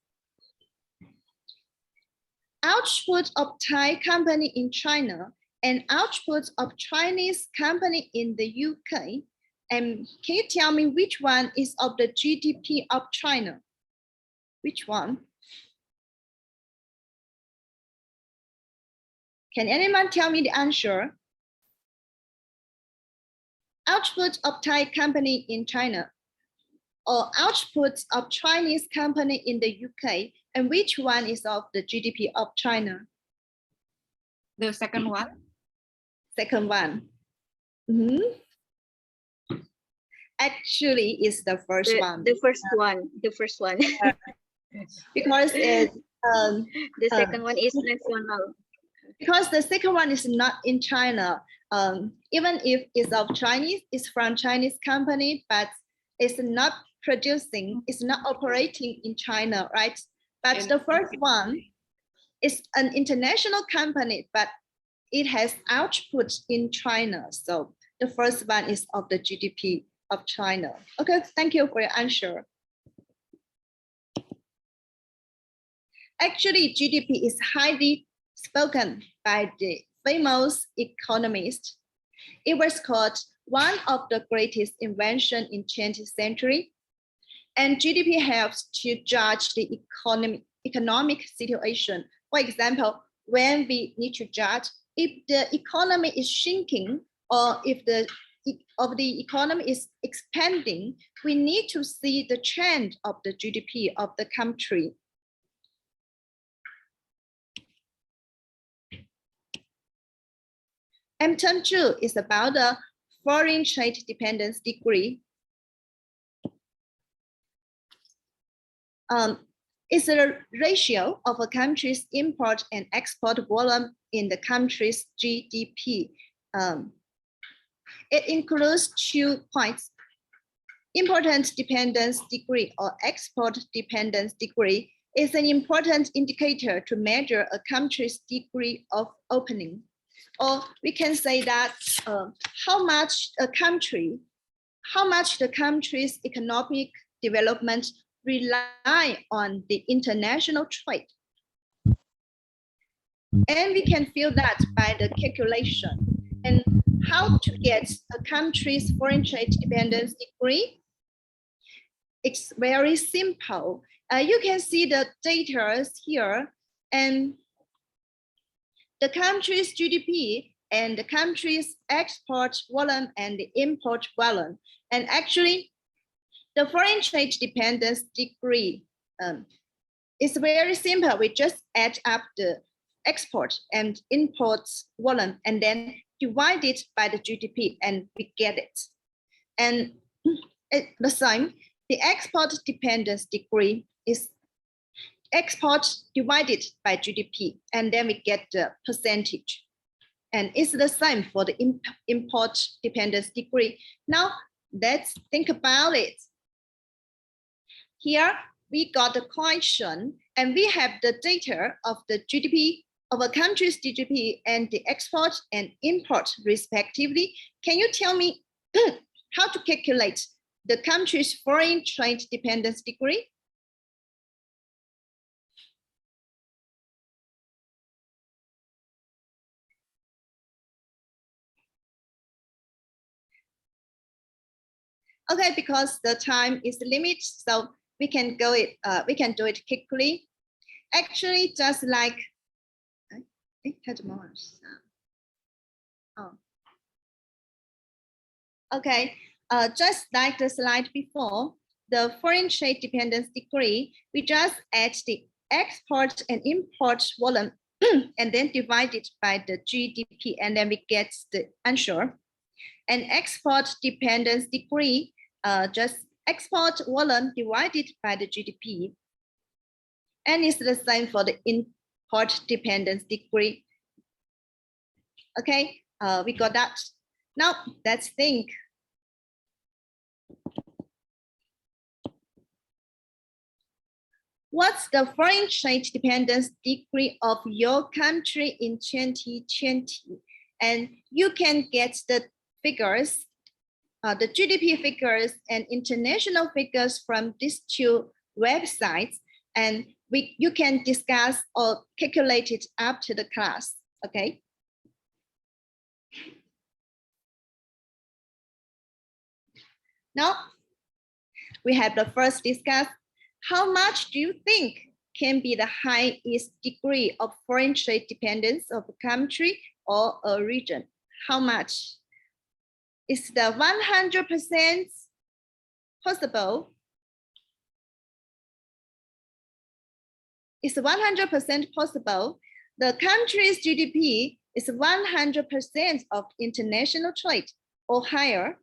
Output of Thai company in China and output of Chinese company in the UK. And can you tell me which one is of the GDP of China? Which one? Can anyone tell me the answer? Output of Thai company in China, or output of Chinese company in the UK, and which one is of the GDP of China? The second one. Second one. Actually, it's the first one. The first one. The first one. Because it's the second one is national. Because the second one is not in China. Even if it's of Chinese, it's from Chinese company, but it's not producing, it's not operating in China, right? But the first one is an international company, but it has output in China. So the first one is of the GDP of China. Okay, thank you for your answer. Actually, GDP is highly spoken by the famous economist. It was called one of the greatest inventions in 20th century. And GDP helps to judge the economic situation. For example, when we need to judge if the economy is shrinking or if the economy is expanding, we need to see the trend of the GDP of the country. And term 2 is about the foreign trade dependence degree. It's a ratio of a country's import and export volume in the country's GDP. It includes 2 points. Important dependence degree or export dependence degree is an important indicator to measure a country's degree of opening. Or we can say that how much the country's economic development rely on the international trade. And we can feel that by the calculation. And how to get a country's foreign trade dependence degree? It's very simple. You can see the data here, and the country's GDP and the country's export volume and the import volume. And actually, the foreign trade dependence degree is very simple. We just add up the export and import volume and then divide it by the GDP and we get it. And the same, the export dependence degree is export divided by GDP, and then we get the percentage. And it's the same for the import dependence degree. Now, let's think about it. Here, we got the question, and we have the data of the GDP of a country's GDP and the export and import respectively. Can you tell me how to calculate the country's foreign trade dependence degree? Okay, because the time is limited, so we can do it quickly. Actually, just like just like the slide before, the foreign trade dependence degree, we just add the export and import volume and then divide it by the GDP, and then we get the answer. And export dependence degree, just export volume divided by the GDP. And it's the same for the import dependence degree. Okay, we got that. Now let's think. What's the foreign trade dependence degree of your country in 2020? And you can get the figures, the GDP figures and international figures from these 2 websites, and you can discuss or calculate it after the class, okay? Now, we have the first discuss. How much do you think can be the highest degree of foreign trade dependence of a country or a region? How much? Is the 100% possible? Is 100% possible? The country's GDP is 100% of international trade or higher.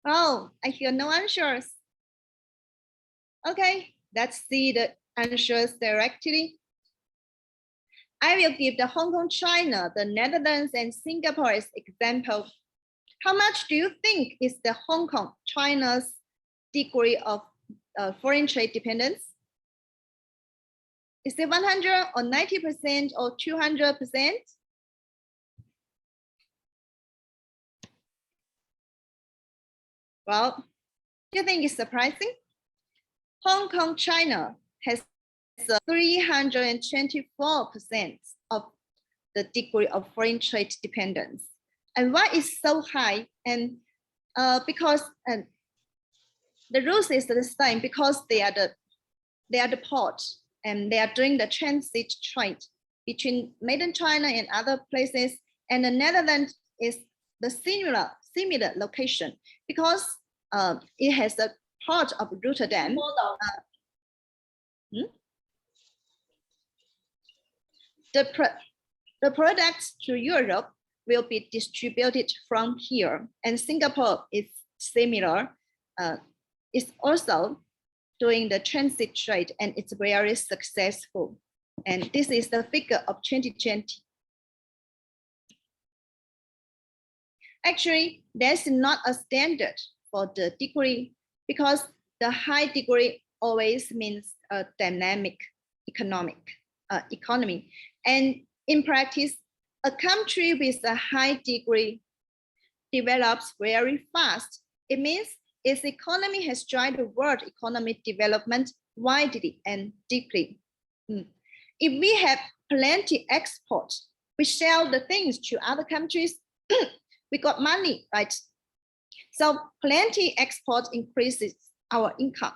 Oh, I hear no answers. Okay, let's see the answers directly. I will give the Hong Kong, China, the Netherlands, and Singapore as example. How much do you think is the Hong Kong, China's degree of foreign trade dependence? Is it 100 or 90% or 200%? Well, do you think it's surprising? Hong Kong, China has 324% of the degree of foreign trade dependence. And why is so high? And because the rules is the same, because they are the port and they are doing the transit trade between mainland China and other places. And the Netherlands is the similar location because it has a part of Rotterdam. The products to Europe will be distributed from here, and Singapore is similar. It's also doing the transit trade, and it's very successful. And this is the figure of 2020. Actually, there's not a standard for the degree because the high degree always means a dynamic economy. And in practice, a country with a high degree develops very fast. It means its economy has joined the world economic development widely and deeply. If we have plenty export, we sell the things to other countries, we got money, right? So plenty export increases our income.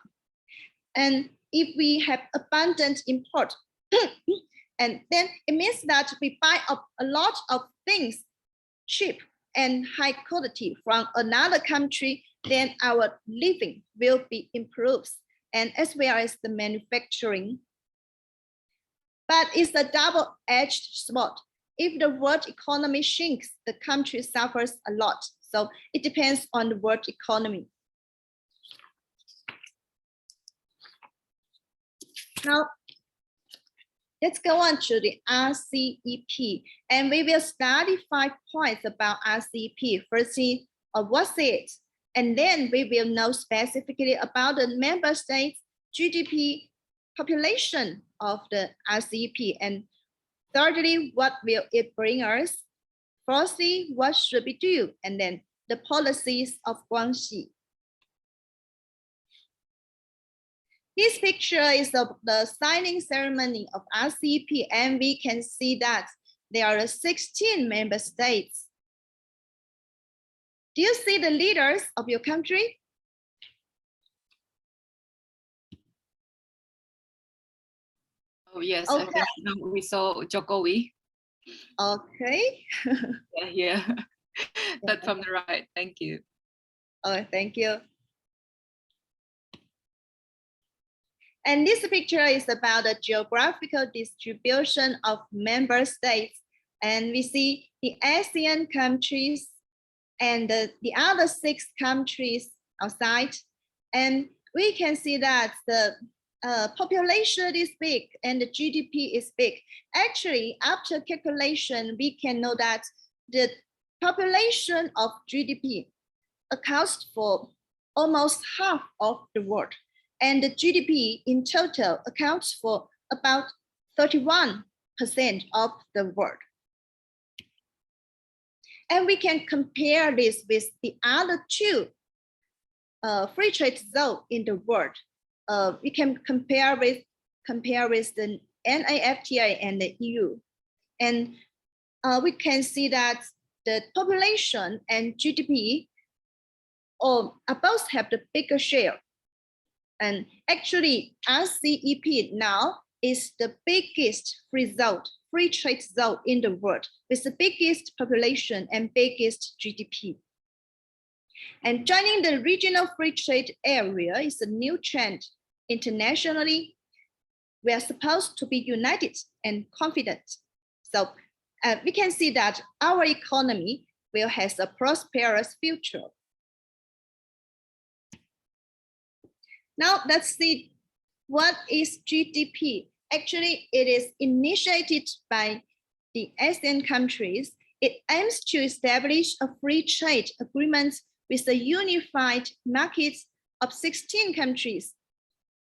And if we have abundant import, and then it means that we buy up a lot of things cheap and high quality from another country, then our living will be improved, and as well as the manufacturing. But it's a double-edged sword. If the world economy shrinks, the country suffers a lot. So it depends on the world economy. Now, let's go on to the RCEP, and we will study 5 points about RCEP. Firstly, what's it? And then we will know specifically about the member states' GDP population of the RCEP. And thirdly, what will it bring us? Fourthly, what should we do? And then the policies of Guangxi. This picture is of the signing ceremony of RCEP, and we can see that there are 16 member states. Do you see the leaders of your country? Oh, yes, Okay. we saw Jokowi. Okay. Yeah. But from the right, thank you. Oh, thank you. And this picture is about the geographical distribution of member states. And we see the ASEAN countries and the other 6 countries outside. And we can see that the population is big and the GDP is big. Actually, after calculation, we can know that the population of GDP accounts for almost half of the world. And the GDP in total accounts for about 31% of the world. And we can compare this with the other 2 free trade zones in the world. We can compare with the NAFTA and the EU. And we can see that the population and GDP both have the bigger share. And actually, RCEP now is the biggest free trade zone in the world, with the biggest population and biggest GDP. And joining the regional free trade area is a new trend internationally. We are supposed to be united and confident. So we can see that our economy will have a prosperous future. Now let's see what is GDP. Actually, it is initiated by the ASEAN countries. It aims to establish a free trade agreement with a unified market of 16 countries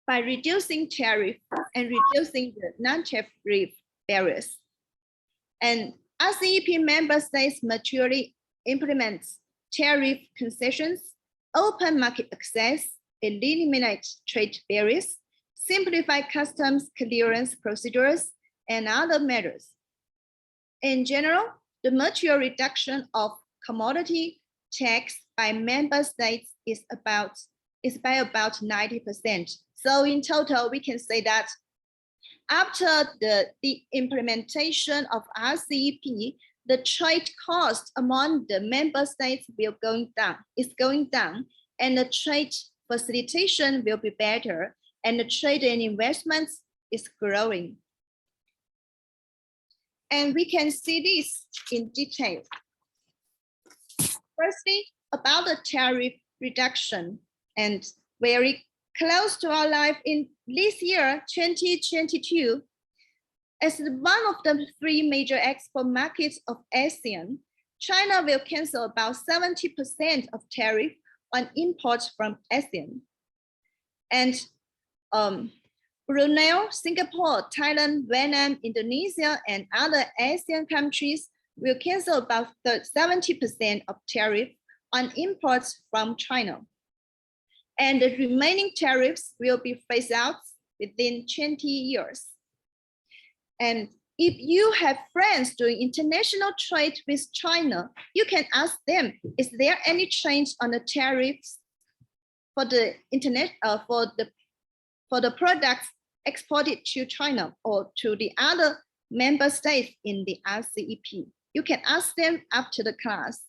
by reducing tariff and reducing the non-tariff barriers. And RCEP member states maturely implements tariff concessions, open market access, eliminate trade barriers, simplify customs clearance procedures, and other measures. In general, the mature reduction of commodity tax by member states is by about 90%. So in total, we can say that after the implementation of RCEP, the trade cost among the member states is going down, and the trade facilitation will be better, and the trade and investments is growing. And we can see this in detail. Firstly, about the tariff reduction, and very close to our life in this year, 2022, as one of the 3 major export markets of ASEAN, China will cancel about 70% of tariff on imports from ASEAN. And Brunei, Singapore, Thailand, Vietnam, Indonesia, and other ASEAN countries will cancel about 70% of tariff on imports from China. And the remaining tariffs will be phased out within 20 years. And if you have friends doing international trade with China, you can ask them, is there any change on the tariffs for the internet for the products exported to China or to the other member states in the RCEP? You can ask them after the class.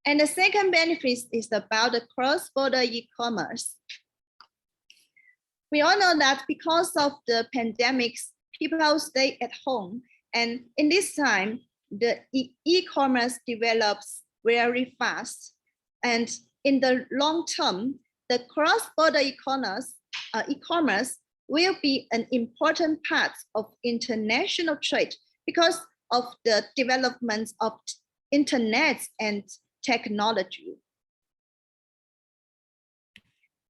And the second benefit is about the cross-border e-commerce. We all know that because of the pandemics, people stay at home. And in this time, the e-commerce develops very fast. And in the long term, the cross-border e-commerce will be an important part of international trade because of the development of internet and technology.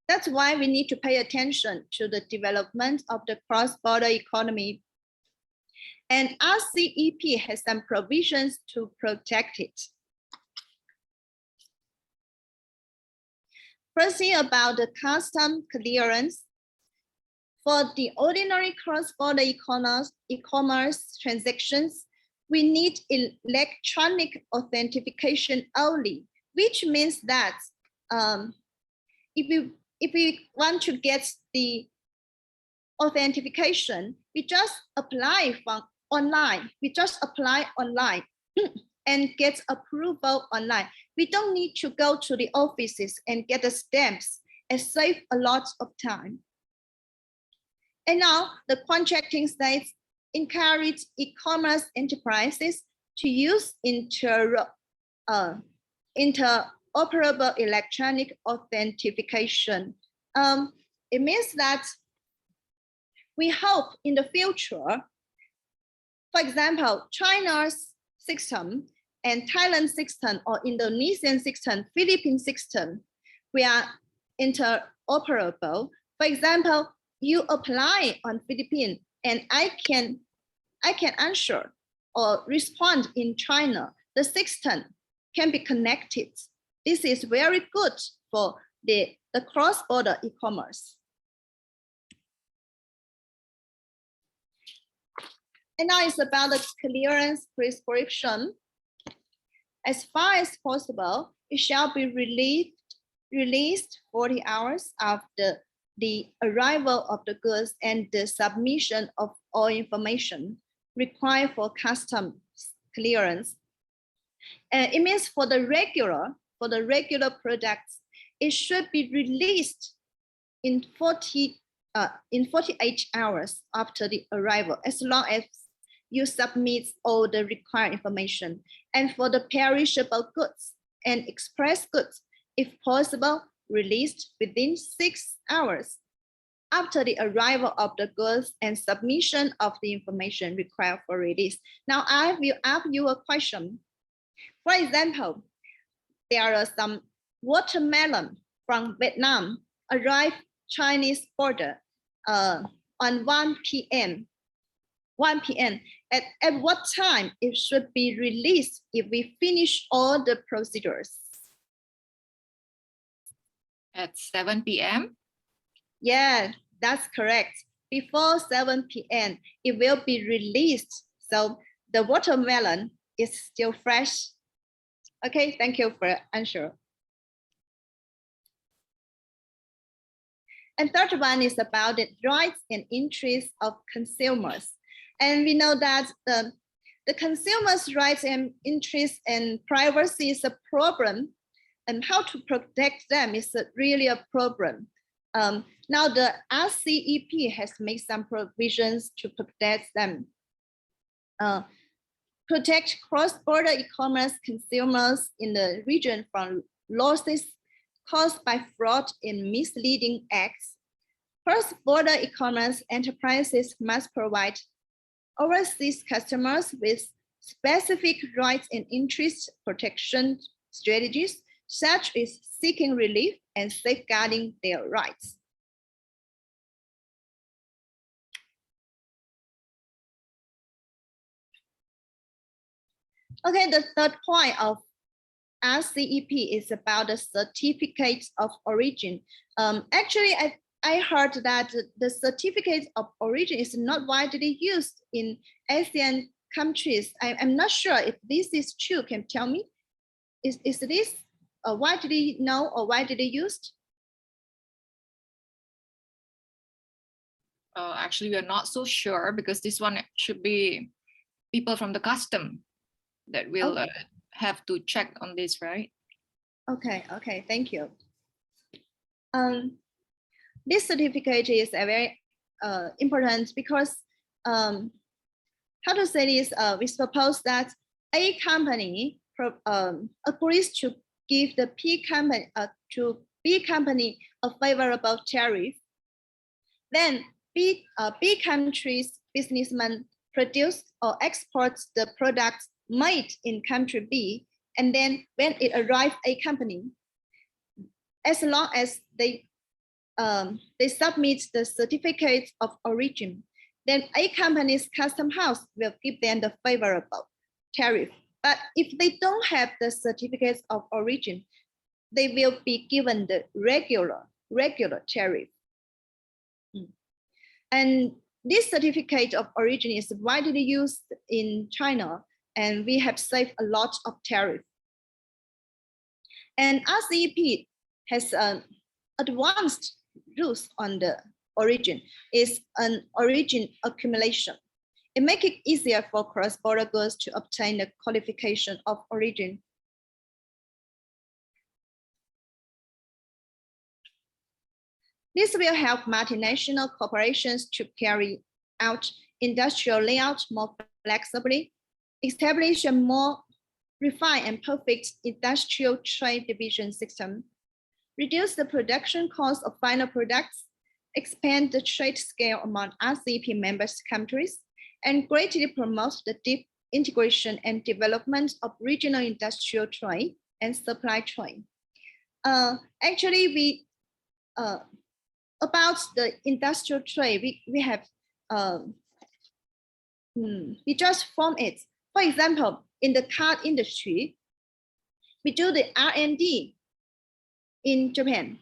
That's why we need to pay attention to the development of the cross-border economy. And RCEP has some provisions to protect it. Firstly, about the custom clearance. For the ordinary cross-border e-commerce transactions, we need electronic authentication only, which means that if we want to get the authentication, we just apply from online. We just apply online and get approval online. We don't need to go to the offices and get the stamps and save a lot of time. And now the contracting states encourage e-commerce enterprises to use interoperable electronic authentication. It means that we hope in the future, for example, China's system and Thailand system or Indonesian system, Philippine system, we are interoperable. For example, you apply on Philippines and I can answer or respond in China. The system can be connected. This is very good for the cross-border e-commerce. And now it's about the clearance prescription. As far as possible, it shall be released 40 hours after the arrival of the goods and the submission of all information required for customs clearance. It means for the regular products, it should be released in 48 hours after the arrival, as long as you submit all the required information. And for the perishable goods and express goods, if possible, released within 6 hours after the arrival of the goods and submission of the information required for release. Now, I will ask you a question. For example, there are some watermelon from Vietnam arrived Chinese border on 1 p.m. At what time it should be released if we finish all the procedures? At 7 p.m. Yeah, that's correct. Before 7 p.m. it will be released. So the watermelon is still fresh. Okay, thank you for your answer. And third one is about the rights and interests of consumers. And we know that the consumers' rights and interests and privacy is a problem, and how to protect them is really a problem. Now the RCEP has made some provisions to protect them. Protect cross-border e-commerce consumers in the region from losses caused by fraud and misleading acts. Cross-border e-commerce enterprises must provide overseas customers with specific rights and interest protection strategies, such as seeking relief and safeguarding their rights. Okay, the third point of RCEP is about the certificate of origin. Actually, I heard that the certificate of origin is not widely used in ASEAN countries. I'm not sure if this is true. Can you tell me? Is this widely known or widely used? Actually, we are not so sure, because this one should be people from the custom that will have to check on this, right? Okay, thank you. This certificate is a very important because how to say this? We suppose that A company agrees to give the B company a favorable tariff. Then B country's businessman produce or exports the products made in country B, and then when it arrives A company, as long as they submit the certificate of origin, then A company's custom house will give them the favorable tariff. But if they don't have the certificates of origin, they will be given the regular tariff. And this certificate of origin is widely used in China, and we have saved a lot of tariff. And RCEP has advanced rules on the origin. It's an origin accumulation. It makes it easier for cross-border goods to obtain the qualification of origin. This will help multinational corporations to carry out industrial layout more flexibly, establish a more refined and perfect industrial trade division system, reduce the production cost of final products, expand the trade scale among RCEP member countries, and greatly promote the deep integration and development of regional industrial trade and supply chain. Actually, we about the industrial trade, we have we just form it. For example, in the car industry, we do the R&D in Japan,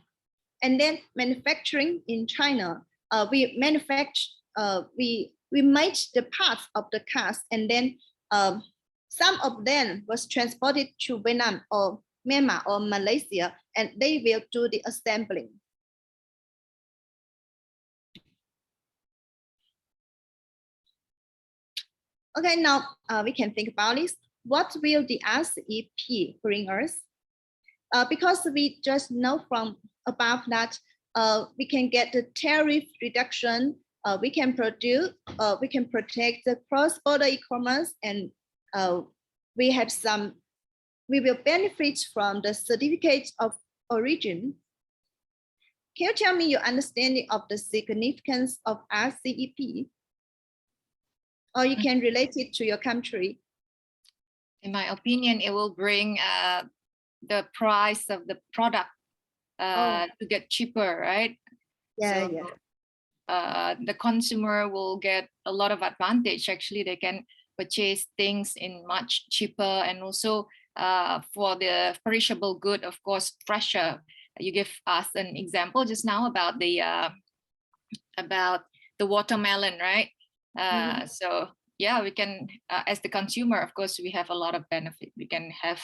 and then manufacturing in China. We manufacture, we we made the parts of the cars, and then some of them was transported to Vietnam or Myanmar or Malaysia, and they will do the assembling. Okay, now we can think about this. What will the RCEP bring us? Because we just know from above that we can get the tariff reduction, we can produce, we can protect the cross-border e-commerce, and we will benefit from the certificate of origin. Can you tell me your understanding of the significance of RCEP? Or you can relate it to your country. In my opinion, it will bring the price of the product to get cheaper, right? Yeah, so, yeah. The consumer will get a lot of advantage. Actually, they can purchase things in much cheaper, and also for the perishable good, of course, fresher. You give us an example just now about the watermelon, right? So yeah, we can, as the consumer, of course, we have a lot of benefit. We can have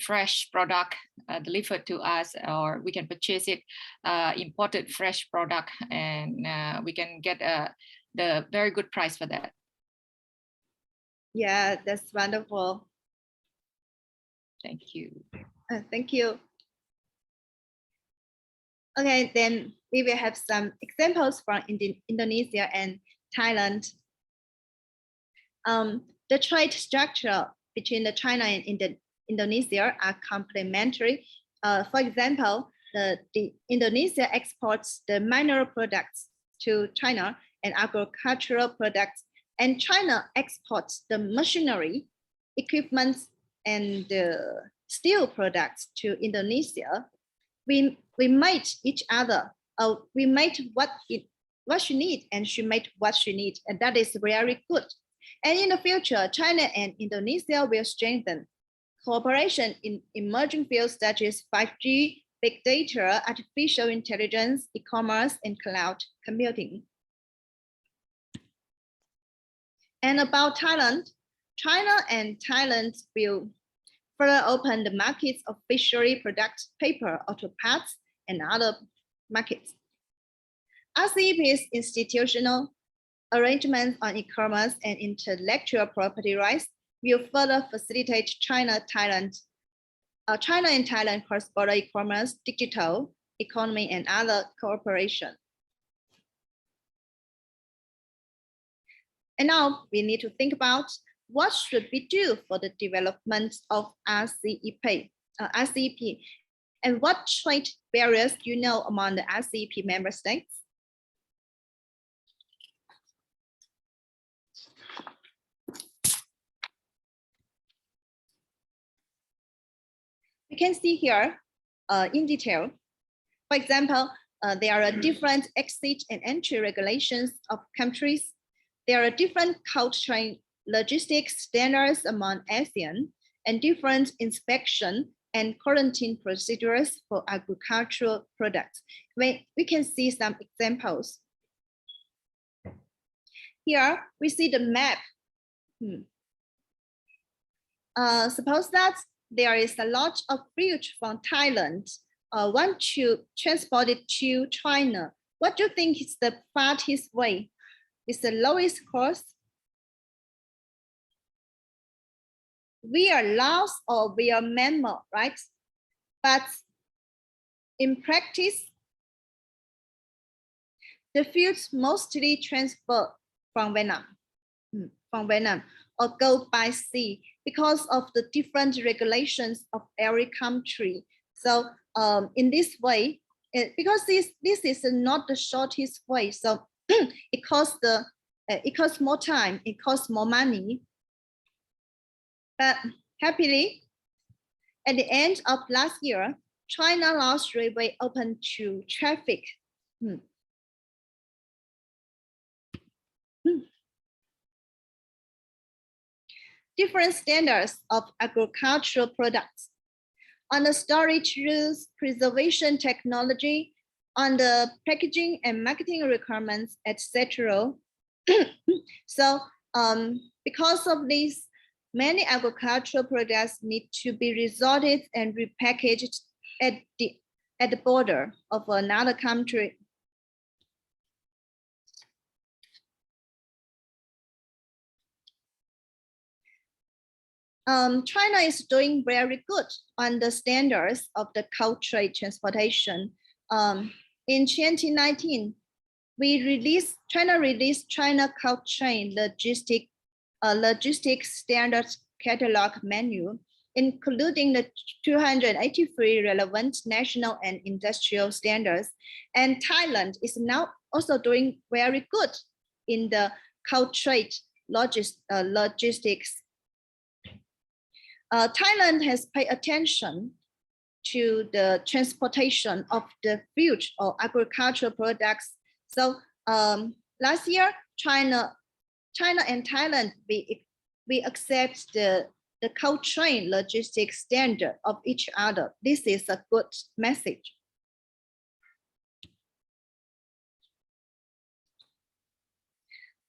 fresh product delivered to us, or we can purchase it imported fresh product, and we can get the very good price for that. Yeah, that's wonderful. Thank you. Thank you. Okay, then we will have some examples from Indonesia and Thailand. The trade structure between the China and Indonesia are complementary. For example, the Indonesia exports the mineral products to China and agricultural products, and China exports the machinery, equipment, and the steel products to Indonesia. We mate each other. We mate what she needs, and she made what she needs, and that is very good. And in the future, China and Indonesia will strengthen cooperation in emerging fields such as 5G, big data, artificial intelligence, e-commerce, and cloud computing. And about Thailand, China and Thailand will further open the markets of fishery products, paper, auto parts, and other markets. RCEP's institutional arrangements on e-commerce and intellectual property rights will further facilitate China and Thailand cross-border e-commerce, digital economy, and other cooperation. And now we need to think about what should we do for the development of RCEP, and what trade barriers do you know among the RCEP member states? You can see here in detail. For example, there are different exit and entry regulations of countries. There are different cold chain logistics standards among ASEAN, and different inspection and quarantine procedures for agricultural products. We can see some examples. Here we see the map. Suppose that there is a lot of fruit from Thailand, want to transport it to China. What do you think is the fastest way? Is the lowest cost? We are lost or we are manual, right? But in practice, the fruits mostly transfer from Vietnam, or go by sea because of the different regulations of every country. So in this way, because this is not the shortest way, so it costs more time, it costs more money. But happily, at the end of last year, China Laos Railway opened to traffic. Different standards of agricultural products. On the storage rules, preservation technology, on the packaging and marketing requirements, etc. So because of this, many agricultural products need to be resorted and repackaged at the border of another country. China is doing very good on the standards of the cold trade transportation. In 2019, China released China Cold Chain Logistics Standards Catalog Menu, including the 283 relevant national and industrial standards. And Thailand is now also doing very good in the cold trade logistics. Thailand has paid attention to the transportation of the food or agricultural products. So last year, China and Thailand, we accept the cold chain logistics standard of each other. This is a good message.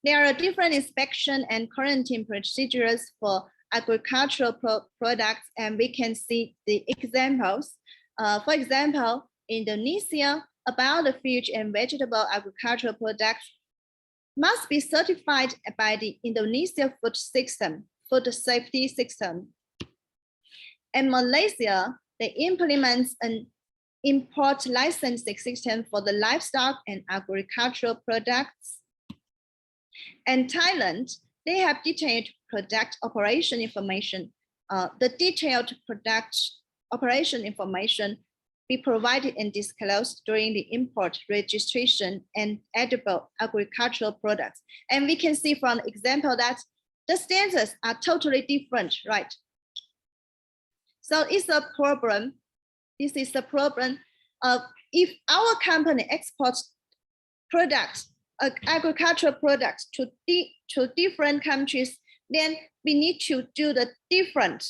There are different inspection and quarantine procedures for agricultural products, and we can see the examples. For example, Indonesia, about the fruit and vegetable agricultural products must be certified by the Indonesia food safety system. In Malaysia, they implement an import licensing system for the livestock and agricultural products. In Thailand, they have detailed product operation information. The detailed product operation information be provided and disclosed during the import registration and edible agricultural products. And we can see from the example that the standards are totally different, right? So it's a problem. This is the problem of if our company exports products, agricultural products to different countries, then we need to do the different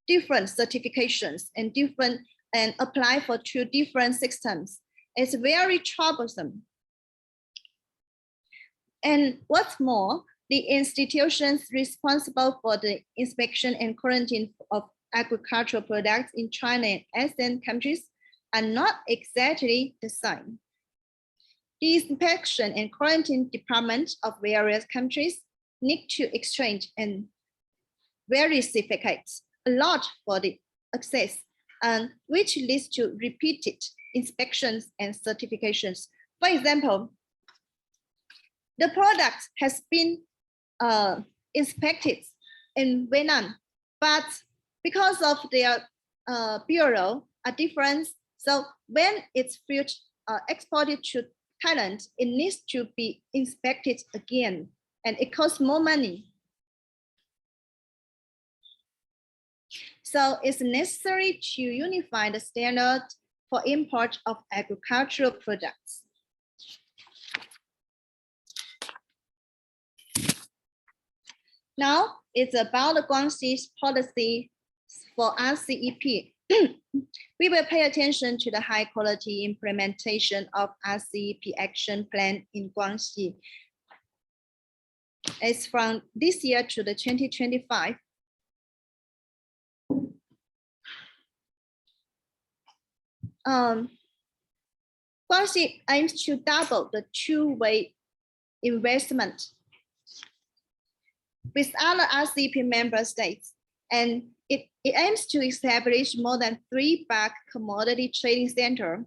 certifications and apply for 2 different systems. It's very troublesome. And what's more, the institutions responsible for the inspection and quarantine of agricultural products in China and ASEAN countries are not exactly the same. The inspection and quarantine departments of various countries need to exchange and verificate a lot for the access, and which leads to repeated inspections and certifications. For example, the product has been inspected in Vietnam, but because of their bureau are different, so when it's exported to Thailand, it needs to be inspected again, and it costs more money. So it's necessary to unify the standard for import of agricultural products. Now it's about the Guangxi's policy for RCEP. We will pay attention to the high quality implementation of RCEP action plan in Guangxi. It's from this year to the 2025. Guangxi aims to double the two-way investment with other RCEP member states, and it aims to establish more than 3 bulk commodity trading centers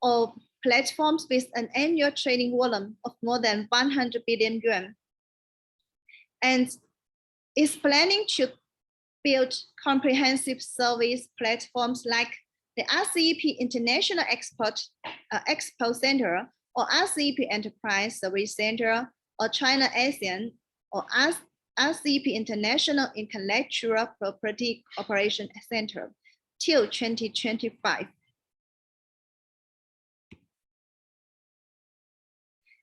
or platforms with an annual trading volume of more than 100 billion yuan. And is planning to build comprehensive service platforms like the RCEP International Expo Center or RCEP Enterprise Service Center or China ASEAN or RCEP International Intellectual Property Operation Center till 2025.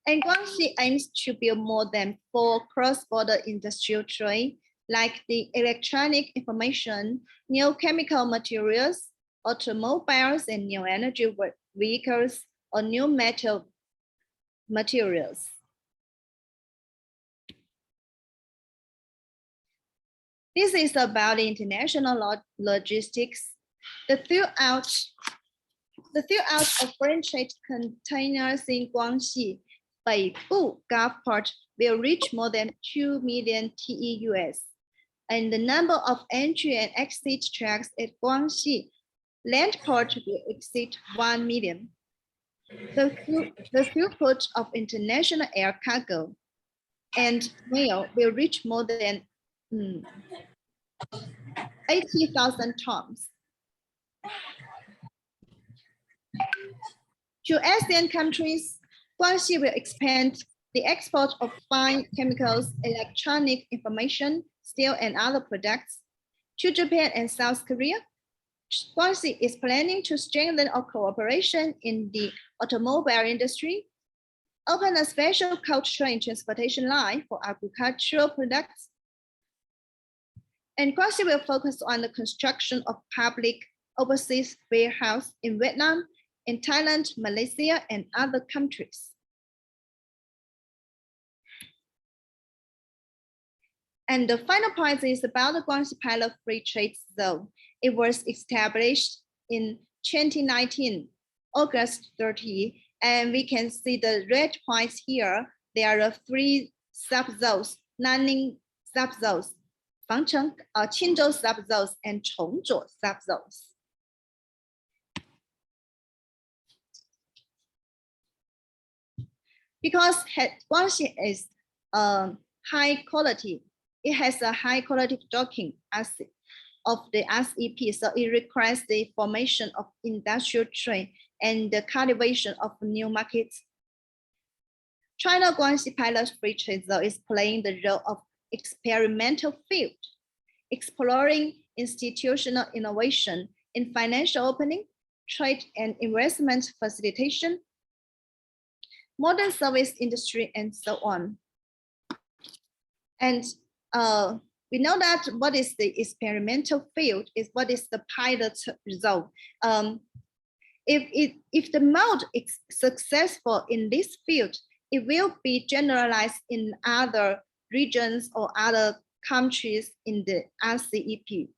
And Guangxi aims to build more than 4 cross-border industrial trade, like the electronic information, new chemical materials, automobiles, and new energy vehicles, or new metal materials. This is about international logistics. The fill-out of foreign trade containers in Guangxi, Beibu Gulf Port will reach more than 2 million TEUs, and the number of entry and exit tracks at Guangxi land port will exceed 1 million. The throughput of international air cargo and mail will reach more than 80,000 tons. To ASEAN countries, Guangxi will expand the export of fine chemicals, electronic information, steel, and other products. To Japan and South Korea, Guangxi is planning to strengthen our cooperation in the automobile industry, open a special cold train transportation line for agricultural products, and Guangxi will focus on the construction of public overseas warehouse in Vietnam, in Thailand, Malaysia, and other countries. And the final point is about the Guangxi Pilot Free Trade Zone. It was established in 2019, August 30, and we can see the red points here. There are 3 subzones, Nanning subzones, Qinzhou subzones, and Chongzuo subzones. Because Guangxi is high quality, it has a high quality docking asset of the SEP, so it requires the formation of industrial trade and the cultivation of new markets. China Guangxi Pilot Free Trade Zone is playing the role of experimental field, exploring institutional innovation in financial opening, trade and investment facilitation, modern service industry, and so on. And we know that what is the experimental field is what is the pilot zone. If the mode is successful in this field, it will be generalized in other regions or other countries in the RCEP.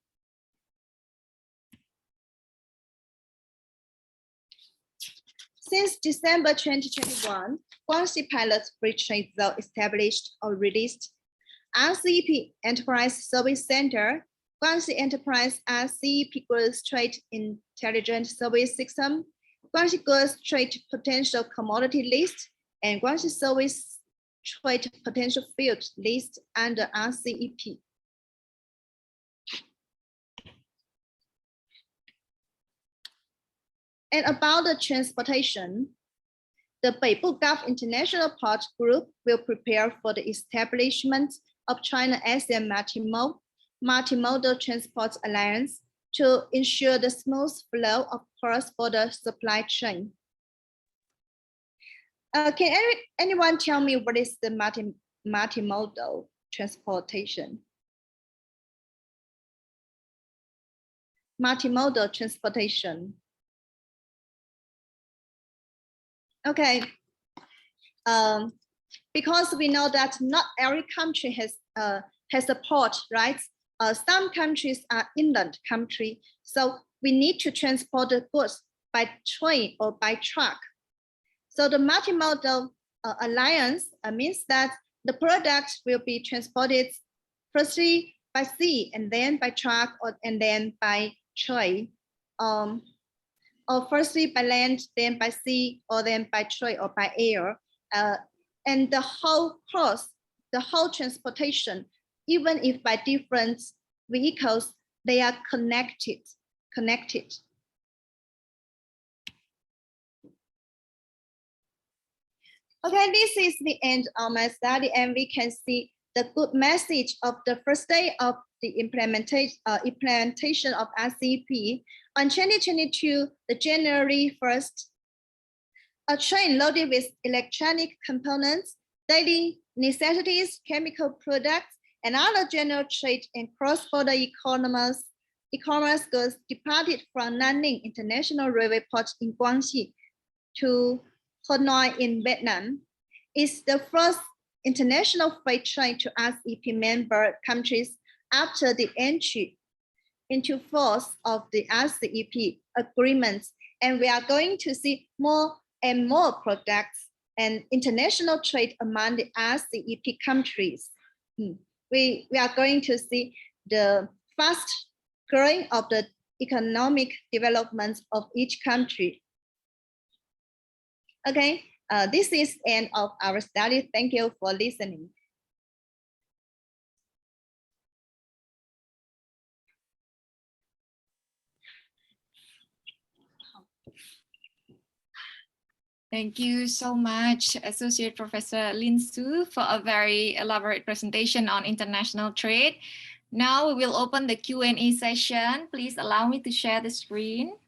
Since December 2021, Guangxi Pilot Free Trade Zone established or released RCEP Enterprise Service Center, Guangxi Enterprise RCEP Goods Trade Intelligent Service System, Guangxi Goods Trade Potential Commodity List, and Guangxi Service Trade Potential Field List under RCEP. And about the transportation, the Beibu Gulf International Port Group will prepare for the establishment of China-ASEAN Multimodal Transport Alliance to ensure the smooth flow of cross-border supply chain. Can anyone tell me what is the multimodal transportation? Multimodal transportation. Okay, because we know that not every country has a port, right? Some countries are inland country, so we need to transport the goods by train or by truck. So the multimodal alliance means that the product will be transported firstly by sea and then by truck and then by train. Or firstly by land, then by sea, or then by train or by air. And the whole course, the whole transportation, even if by different vehicles, they are connected. Okay, this is the end of my study, and we can see the good message of the first day of the implementation of RCEP. On 2022, the January 1st, a train loaded with electronic components, daily necessities, chemical products, and other general trade and cross-border e-commerce goods departed from Nanning International Railway Port in Guangxi to Hanoi in Vietnam. It's the first international free trade to RCEP member countries after the entry into force of the RCEP agreements, and we are going to see more and more products and international trade among the RCEP countries. We are going to see the fast growing of the economic development of each country. Okay, this is end of our study. Thank you for listening. Thank you so much, Associate Professor Lin Su, for a very elaborate presentation on international trade. Now we will open the Q&A session. Please allow me to share the screen.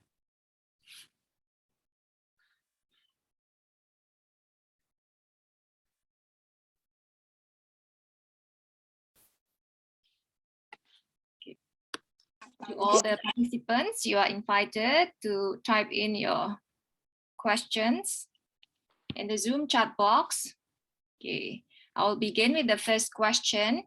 To all the participants, you are invited to type in your questions in the Zoom chat box. Okay, I will begin with the first question.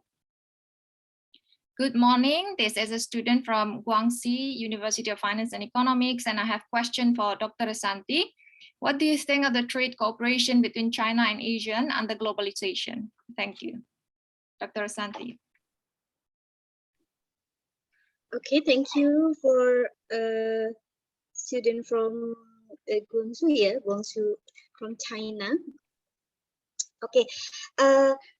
Good morning, this is a student from Guangxi, University of Finance and Economics, and I have a question for Dr. Resanti. What do you think of the trade cooperation between China and ASEAN under globalization? Thank you. Dr. Resanti. Okay, thank you for student from Guangzhou, Guangzhou from China. Okay,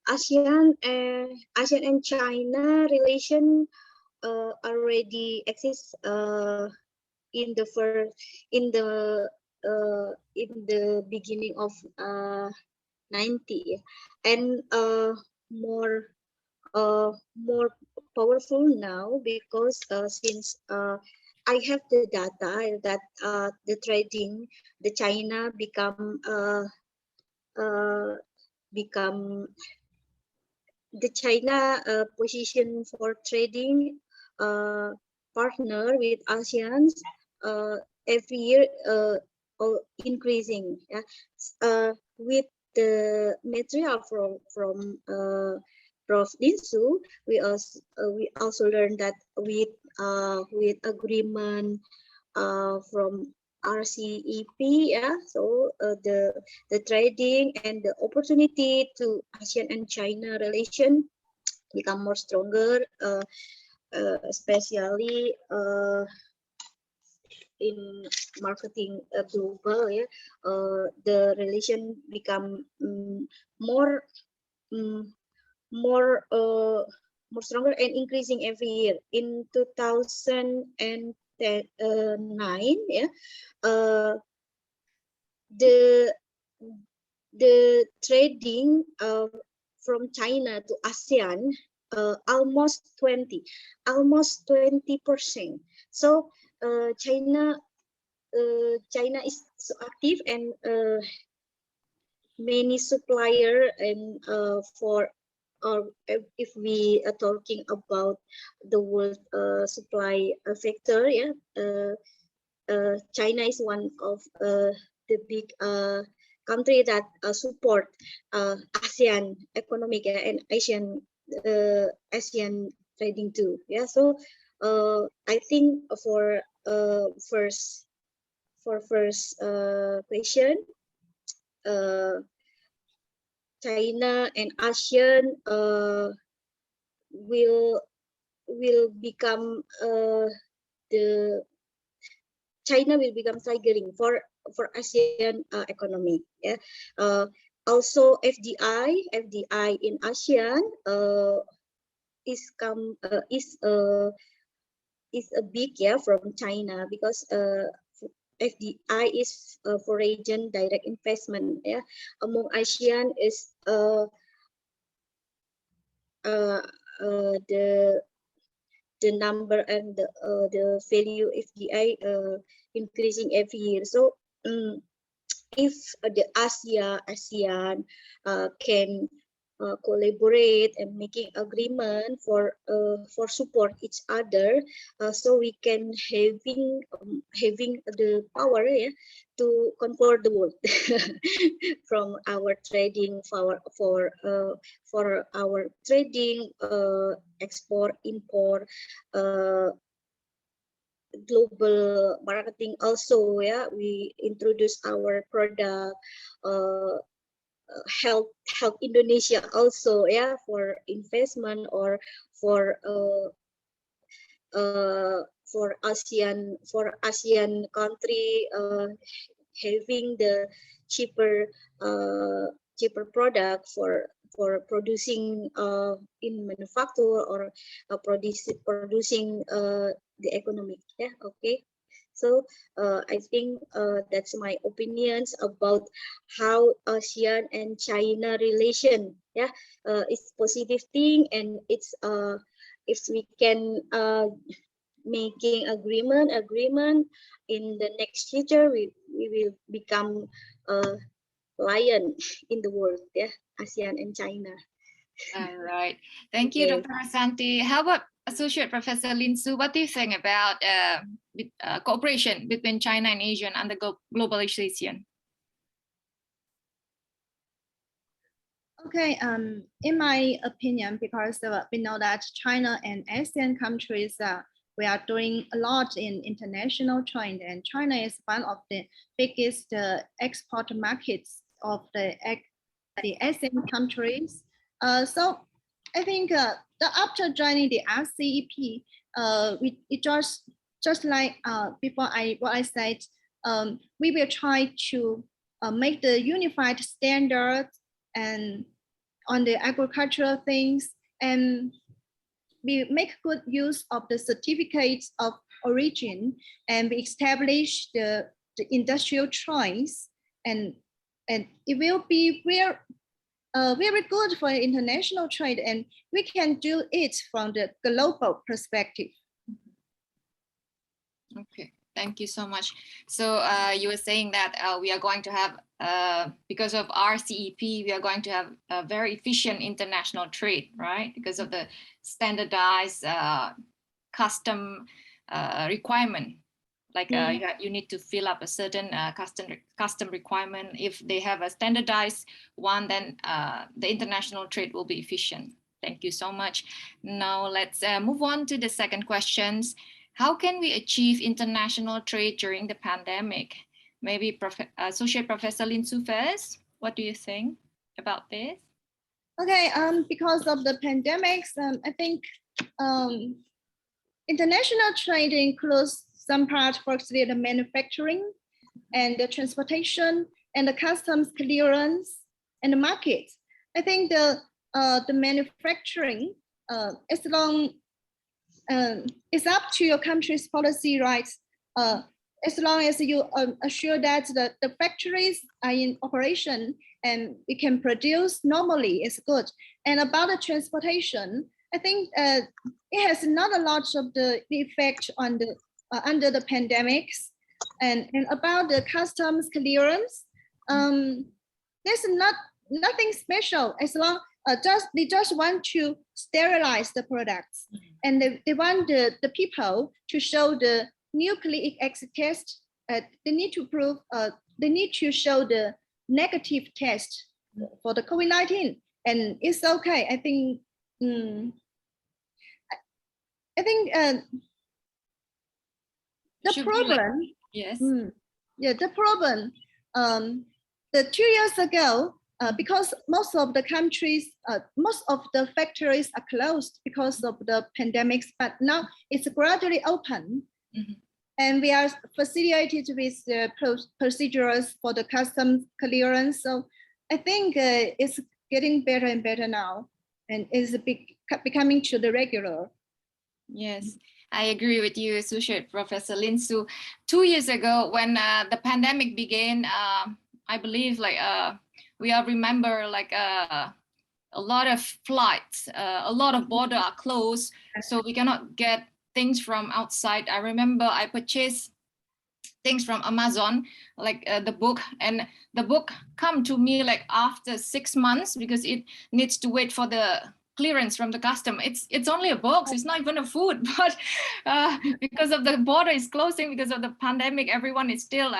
ASEAN and China relation already exists in the beginning of 90, and more powerful now, because since I have the data that the trading, the China become the China position for trading partner with ASEAN every year increasing. With the material from Prof. Lin Su, we also learned that with agreement from RCEP, so the trading and the opportunity to ASEAN and China relation become more stronger, especially in marketing global. The relation become more stronger and increasing every year. In 2009, the trading from China to ASEAN almost 20%. So China is so active, and many supplier, and if we are talking about the world supply factor, China is one of the big country that support ASEAN economic and Asian trading too. So I think for first question, China and ASEAN will become China will become triggering for ASEAN economy. Also FDI in ASEAN is a big from China, because FDI is foreign direct investment. Among ASEAN is the number and the value FDI increasing every year. So if the ASEAN can collaborate and making agreement for support each other, so we can having the power, yeah, to conquer the world from our trading for our trading, export import, global marketing also, yeah. We introduce our product, help Indonesia also, yeah, for investment or for ASEAN country, having the cheaper product for producing in manufacture or producing the economic, yeah. Okay, so I think that's my opinions about how ASEAN and China relation, yeah. It's positive thing, and it's if we can making agreement in the next future, we will become a lion in the world, yeah, ASEAN and China. All right. Thank you, Okay. Dr. Resanti. How about Associate Professor Lin Su? What do you think about cooperation between China and Asia under globalization? Okay, in my opinion, because we know that China and ASEAN countries, we are doing a lot in international trade, and China is one of the biggest export markets of the ASEAN countries. So I think after joining the RCEP, we just like before what I said, we will try to make the unified standards and on the agricultural things, and we make good use of the certificates of origin, and we establish the industrial choice, and it will be very good for international trade, and we can do it from the global perspective. Okay, thank you so much. So you were saying that we are going to have, because of RCEP, we are going to have a very efficient international trade, right? Because of the standardized custom requirement. Like you need to fill up a certain custom requirement. If they have a standardized one, then the international trade will be efficient. Thank you so much. Now let's move on to the second questions. How can we achieve international trade during the pandemic? Maybe Associate Professor Lin Su first. What do you think about this? Okay, because of the pandemics, I think international trade includes some part, for example, the manufacturing and the transportation and the customs clearance and the market. I think the manufacturing, as long it's up to your country's policy, right? As long as you assure that the factories are in operation and we can produce normally, it's good. And about the transportation, I think it has not a lot of the effect on the under the pandemics. And about the customs clearance, there's nothing special, as long they just want to sterilize the products, and they want the people to show the nucleic acid test. They need to prove, they need to show the negative test for the COVID-19, and it's okay. I think the problem, yes, yeah, the problem, the 2 years ago, because most of the countries, most of the factories are closed because of the pandemics, but now it's gradually open. And we are facilitated with the procedures for the customs clearance. So I think it's getting better and better now, and is becoming to the regular. Yes, I agree with you, Associate Professor Lin Su. 2 years ago, when the pandemic began, I believe we all remember a lot of flights, a lot of borders are closed, so we cannot get things from outside. I remember I purchased things from Amazon, like the book, and the book come to me like after 6 months because it needs to wait for the clearance from the custom. It's only a box, it's not even a food, but because of the border is closing, because of the pandemic, everyone is still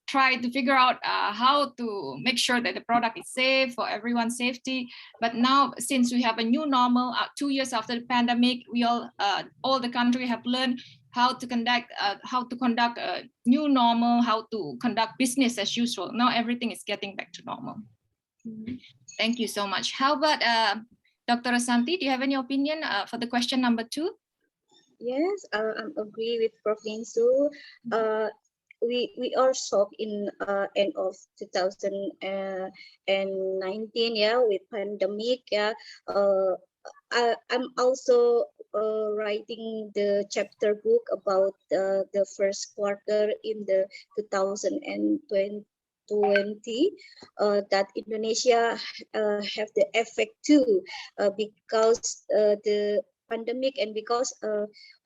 try to figure out how to make sure that the product is safe for everyone's safety. But now, since we have a new normal, 2 years after the pandemic, we all the country have learned how to conduct a new normal, how to conduct business as usual. Now everything is getting back to normal. Thank you so much. How about Dr. Resanti? Do you have any opinion for the question number 2? Yes, I agree with Prof. Lin Su. We are shocked in end of 2019, yeah, with pandemic, yeah. I'm also writing the chapter book about the first quarter in the 2020. That Indonesia have the effect too, because the pandemic, and because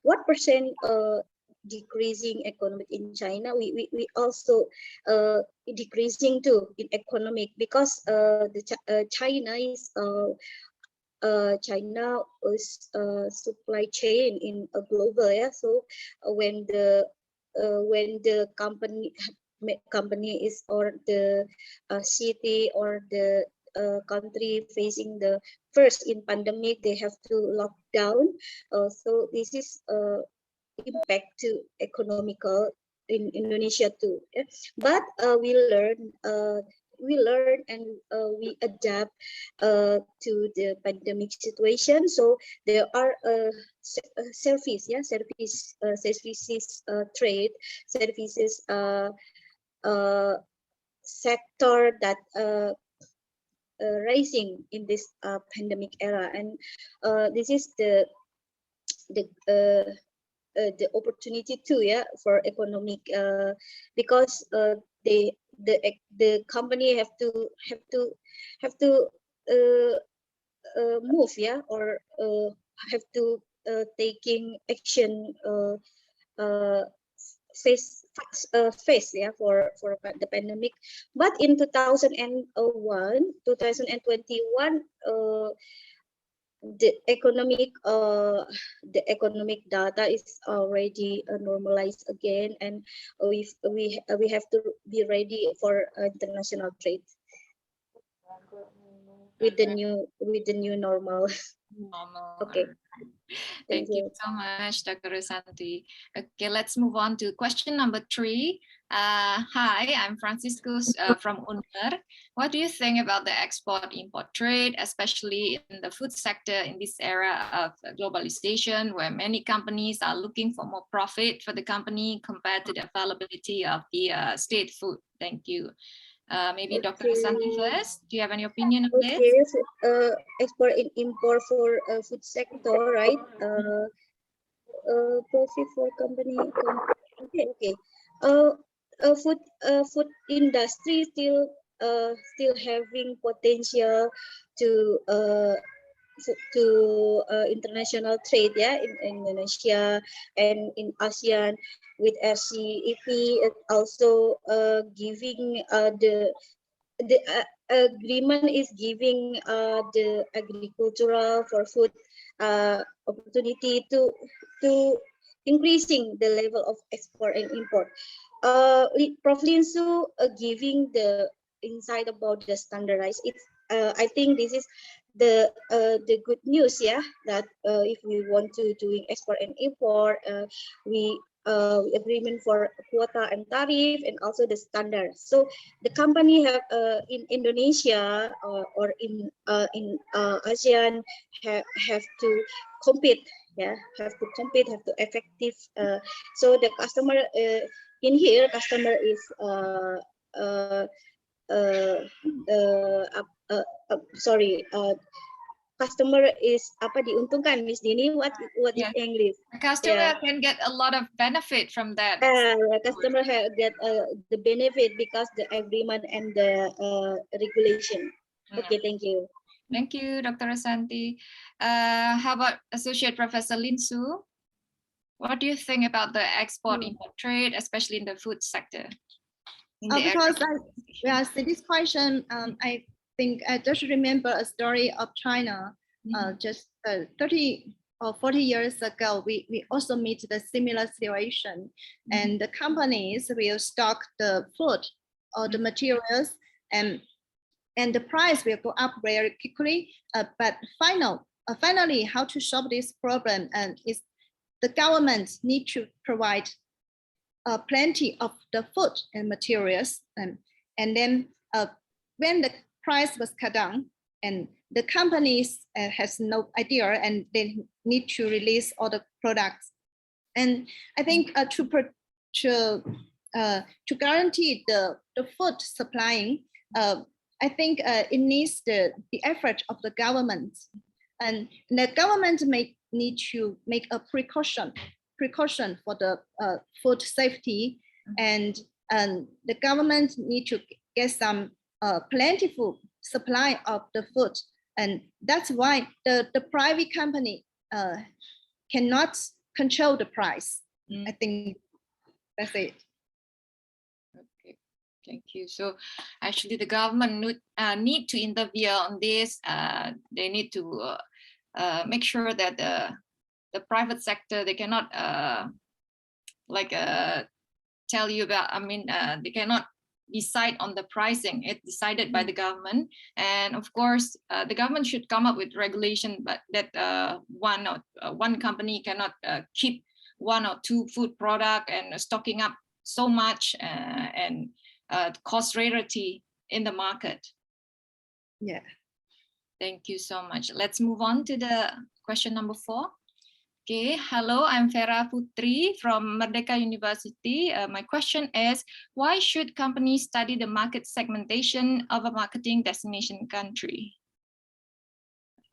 what percent decreasing economic in China, we also decreasing too in economic, because China is supply chain in a global, yeah. So when the company is, or the city or the country facing the first in pandemic, they have to lock down. So this is impact to economical in Indonesia too. Yeah? But we learn and we adapt to the pandemic situation. So there are services trade services sector that rising in this pandemic era, and this is the opportunity too, yeah, for economic, because the company have to move, yeah, or have to taking action face, yeah, for the pandemic. But in 2021 the economic data is already normalized again, and we have to be ready for international trade with the new normal. Okay. Thank you so much, Dr. Resanti. Okay, let's move on to question number 3. Hi, I'm Francisco from Unmer. What do you think about the export-import trade, especially in the food sector in this era of globalization, where many companies are looking for more profit for the company compared to the availability of the state food? Thank you. Maybe Dr. Resanti first. Do you have any opinion on this? Okay, so, export and import for food sector, right? Profit for company. Okay. Food industry still having potential to international trade, yeah, in Indonesia and in ASEAN with RCEP, also giving the agreement is giving the agricultural for food opportunity to increasing the level of export and import. Prof. Lin Su giving the insight about the standardized. It's I think this is the good news, yeah, that if we want to doing export and import, we agreement for quota and tariff, and also the standard. So the company have in Indonesia or in ASEAN have to compete, yeah, have to effective. So the customer in here, customer is customer is apa diuntungkan, Miss Dini? What is English? The customer can get a lot of benefit from that. Customer get the benefit because the agreement and the regulation. Okay, thank you. Thank you, Dr. Resanti. How about Associate Professor Lin Su? What do you think about the export-import trade, especially in the food sector? Because we asked this question, I think I just remember a story of China. Just 30 or 40 years ago, we also meet the similar situation, and the companies will stock the food or the materials, and the price will go up very quickly. But finally, how to solve this problem? And is the government need to provide plenty of the food and materials, and then when the price was cut down, and the companies has no idea, and they need to release all the products. And I think to guarantee the food supplying, I think it needs the effort of the government, and the government may need to make a precaution for the food safety, and the government need to get some plentiful supply of the food, and that's why the private company cannot control the price. I think that's it. Okay, thank you. So actually the government need to intervene on this. They need to make sure that the private sector, they cannot tell you about, they cannot decide on the pricing. It's decided by the government, and of course the government should come up with regulation, but that one company cannot keep one or two food product and stocking up so much and cause rarity in the market. Yeah. Thank you so much. Let's move on to the question number 4. Okay, hello, I'm Vera Putri from Merdeka University. My question is, why should companies study the market segmentation of a marketing destination country?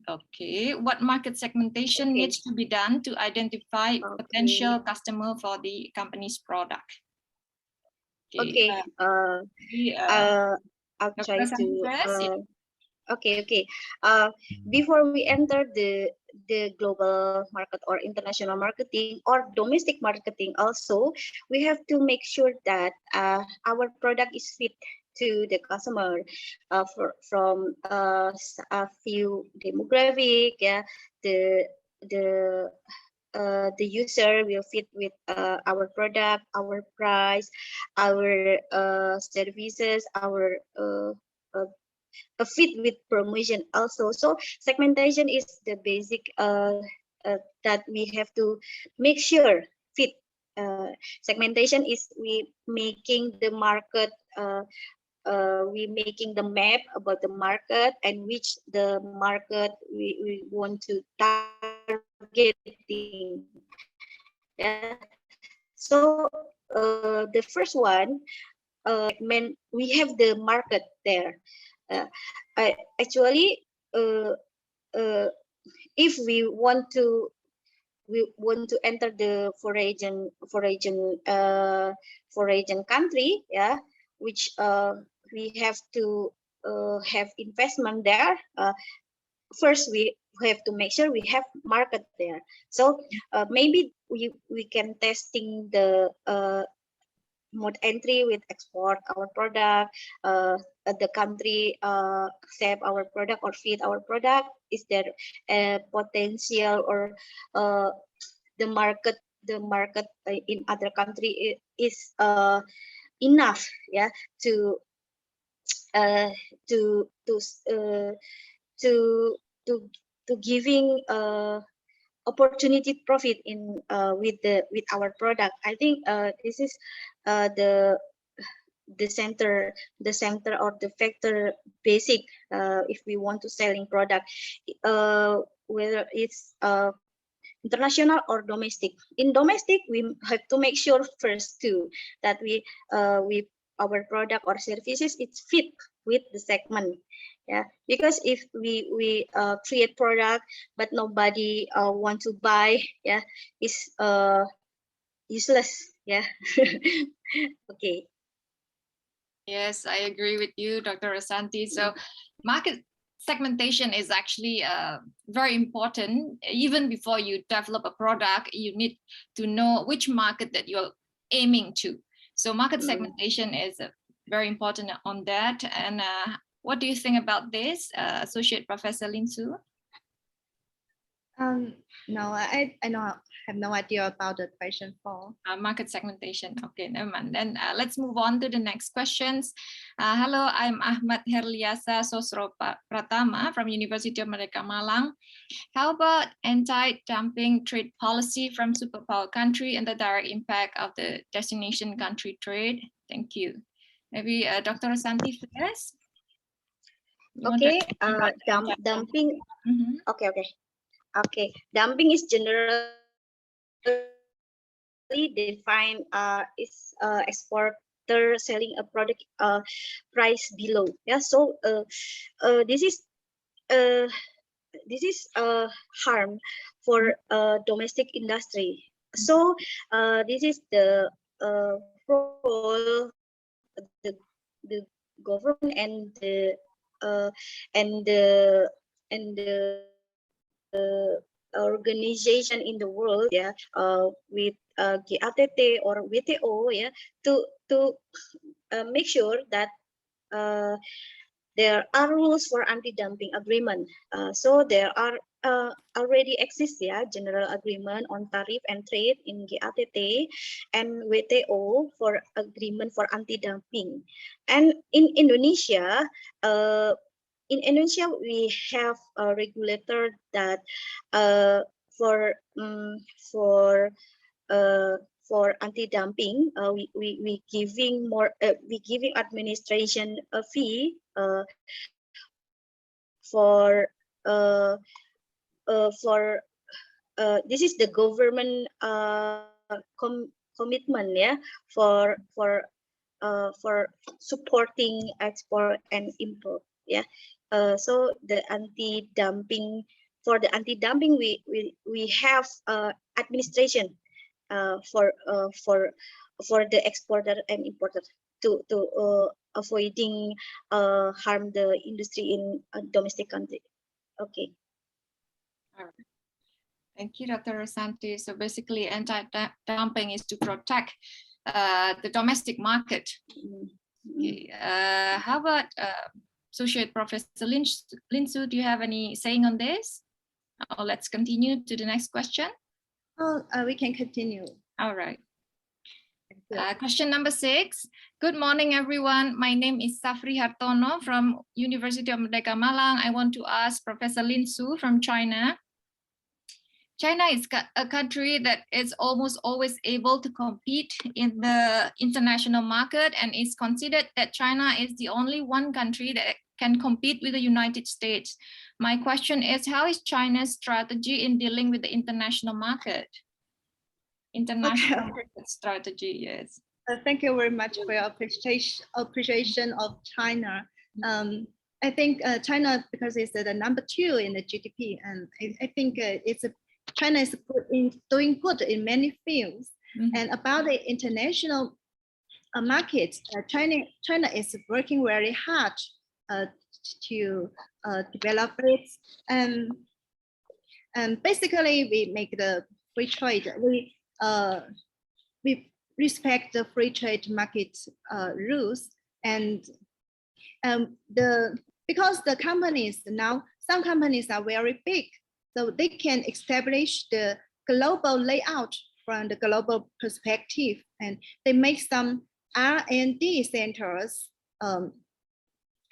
Okay, what market segmentation needs to be done to identify potential customer for the company's product? Okay, I'll try to. Okay. Before we enter the global market or international marketing or domestic marketing, also we have to make sure that our product is fit to the customer from a few demographic. Yeah, the user will fit with our product, our price, our services, our fit with promotion also. So segmentation is the basic that we have to make sure fit. Segmentation is we making the market, we making the map about the market and which the market we want to targeting. Yeah. So the first one, we have the market there. Actually, if we want to enter the foreign country, yeah, which we have to have investment there. First, we have to make sure we have market there. So maybe we can testing the mode entry with export our product, the country accept our product or fit our product. Is there a potential or the market in other country is enough, yeah, to giving opportunity profit in with our product. I think this is the center or the factor basic if we want to selling product, whether it's international or domestic. In domestic, we have to make sure first too that our product or services it's fit with the segment. Yeah, because if we create product but nobody want to buy, yeah, it's useless. Yeah. Okay. Yes, I agree with you, Dr. Resanti. So market segmentation is actually very important. Even before you develop a product, you need to know which market that you're aiming to. So market segmentation is very important on that. And what do you think about this, Associate Professor Lin Su? No, I have no idea about the question for market segmentation. Okay, never mind. Then let's move on to the next questions. Hello, I'm Ahmad Herliasa Sosro Pratama from University of Merdeka, Malang. How about anti-dumping trade policy from superpower country and the direct impact of the destination country trade? Thank you. Maybe Dr. Resanti first. Okay, dumping. Okay, dumping is generally defined is exporter selling a product price below. Yeah, so this is harm for domestic industry. So this is the role the government and the organization in the world, yeah, with GATT or WTO, yeah, to make sure that there are rules for anti-dumping agreement. So there are already exists, yeah, general agreement on tariff and trade in GATT and WTO for agreement for anti-dumping. And in Indonesia, we have a regulator that for anti-dumping, we giving more we giving administration a fee for this is the government commitment, yeah, for supporting export and import, yeah. So the anti-dumping, for the anti-dumping, we have administration for the exporter and importer to avoiding harm the industry in domestic country. Okay. All right. Thank you, Dr. Resanti. So basically, anti-dumping is to protect the domestic market. Okay. How about Associate Professor Lin Su? Do you have any saying on this? Or let's continue to the next question. Oh, we can continue. All right. Question number 6. Good morning, everyone. My name is Safri Hartono from University of Merdeka, Malang. I want to ask Professor Lin Su from China. China is a country that is almost always able to compete in the international market, and is considered that China is the only one country that can compete with the United States. My question is, how is China's strategy in dealing with the international market? International market strategy, yes. Thank you very much for your appreciation of China. I think China, because it's the number 2 in the GDP, and I think China is doing good in many fields. And about the international market, China is working very hard to develop it. And basically, we make the free trade. We respect the free trade market rules, and because the companies now, some companies are very big, so they can establish the global layout from the global perspective, and they make some R&D centers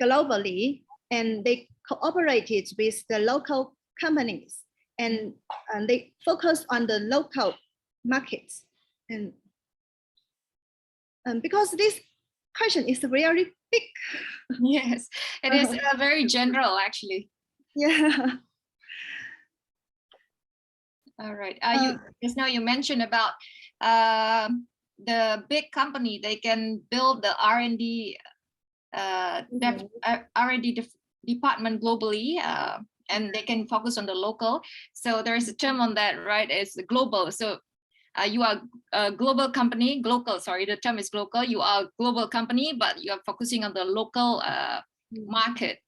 globally, and they cooperated with the local companies, and they focus on the local markets. And because this question is very big. Yes, it is very general, actually. Yeah. All right. Just now you mentioned about the big company, they can build the R&D department globally, and they can focus on the local. So there is a term on that, right? It's global. So you are a global company, the term is global. You are a global company, but you are focusing on the local market.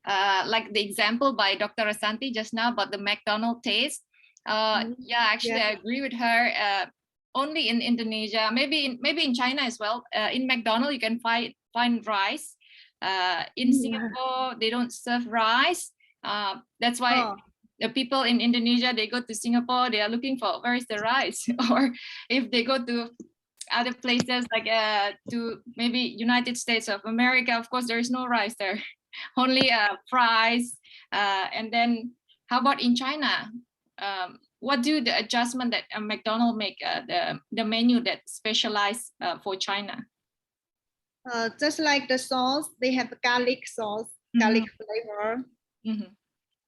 like the example by Dr. Resanti just now about the McDonald's taste. Yeah, actually, I agree with her. Only in Indonesia, maybe in China as well. In McDonald's, you can find rice. In Singapore, they don't serve rice. That's why the people in Indonesia, they go to Singapore, they are looking for where is the rice. Or if they go to other places like to maybe United States of America, of course, there is no rice there, only fries. And then how about in China? What do the adjustment that McDonald's make the menu that specialized for China? Just like the sauce, they have garlic sauce, garlic flavor.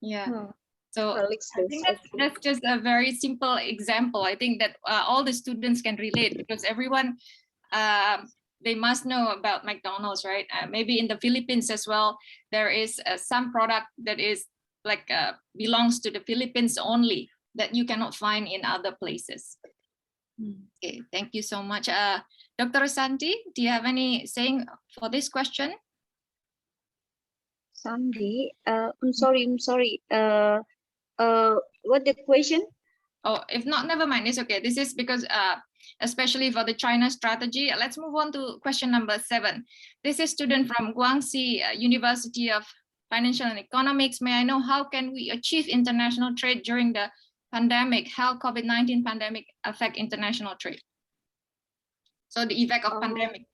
Yeah. So I think that's just a very simple example. I think that all the students can relate, because everyone, they must know about McDonald's, right? Maybe in the Philippines as well, there is some product that is like belongs to the Philippines only, that you cannot find in other places. Okay, thank you so much. Dr. Resanti, do you have any saying for this question? Sandy, I'm sorry. What the question? Oh, if not, never mind. It's okay. This is because, especially for the China strategy. Let's move on to question number 7. This is student from Guangxi University of Financial and Economics. May I know how can we achieve international trade during the pandemic? How COVID-19 pandemic affect international trade? So the effect of pandemic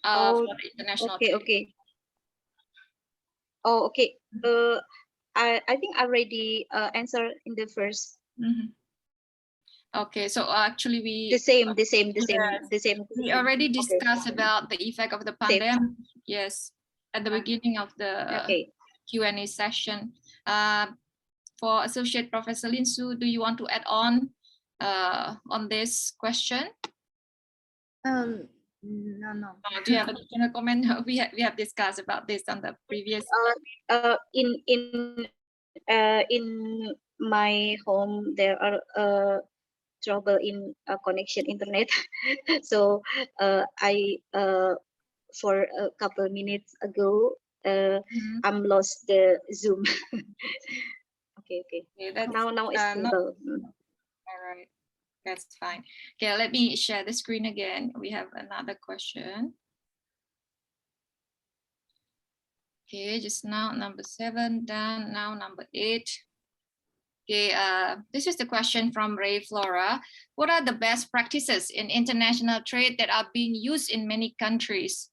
for the international trade. Okay. Oh, okay. I think I already answered in the first. Okay, so actually we the same. We already discussed about the effect of the pandemic. Yes, at the beginning of the Q&A session. For Associate Professor Lin Su, do you want to add on this question? No. Do you have additional comment? We have discussed about this on the previous. In my home there are trouble in connection internet, so I for a couple minutes ago I'm lost the Zoom. Okay. Now it's stable. All right. That's fine. Okay, let me share the screen again. We have another question. Okay, just now number 7, done. Now number 8. Okay, this is the question from Ray Flora. What are the best practices in international trade that are being used in many countries?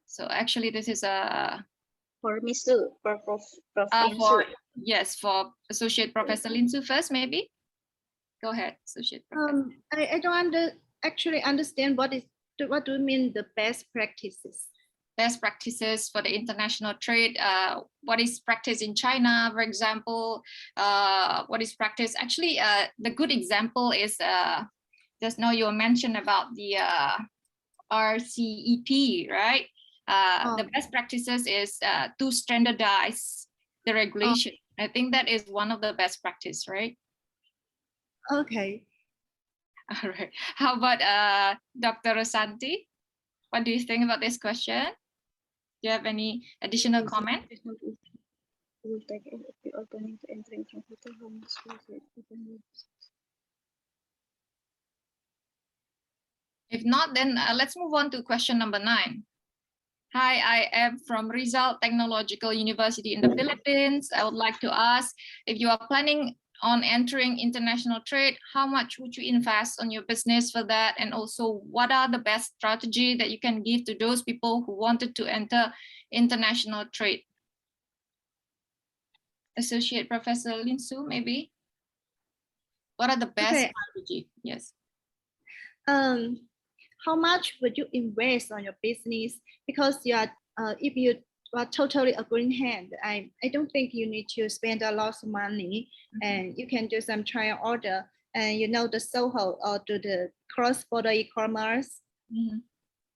So actually, this is for Lin Su, for yes, for Associate Professor Lin Su first, maybe. Go ahead, Associate Professor. I don't actually understand what do you mean the best practices? Best practices for the international trade. What is practice in China, for example? What is practice? Actually, the good example is just now you mentioned about the RCEP, right? The best practices is to standardize the regulation. I think that is one of the best practice, right? Okay. All right. How about Dr. Resanti? What do you think about this question? Do you have any additional comment? If not, then let's move on to question number 9. Hi, I am from Rizal Technological University in the Philippines. I would like to ask, if you are planning on entering international trade, how much would you invest on your business for that? And also, what are the best strategy that you can give to those people who wanted to enter international trade? Associate Professor Lin Su, maybe? What are the best strategy? Yes. How much would you invest on your business? Because you are, if you are totally a green hand, I don't think you need to spend a lot of money, and you can do some trial order, and the Soho or do the cross-border e-commerce.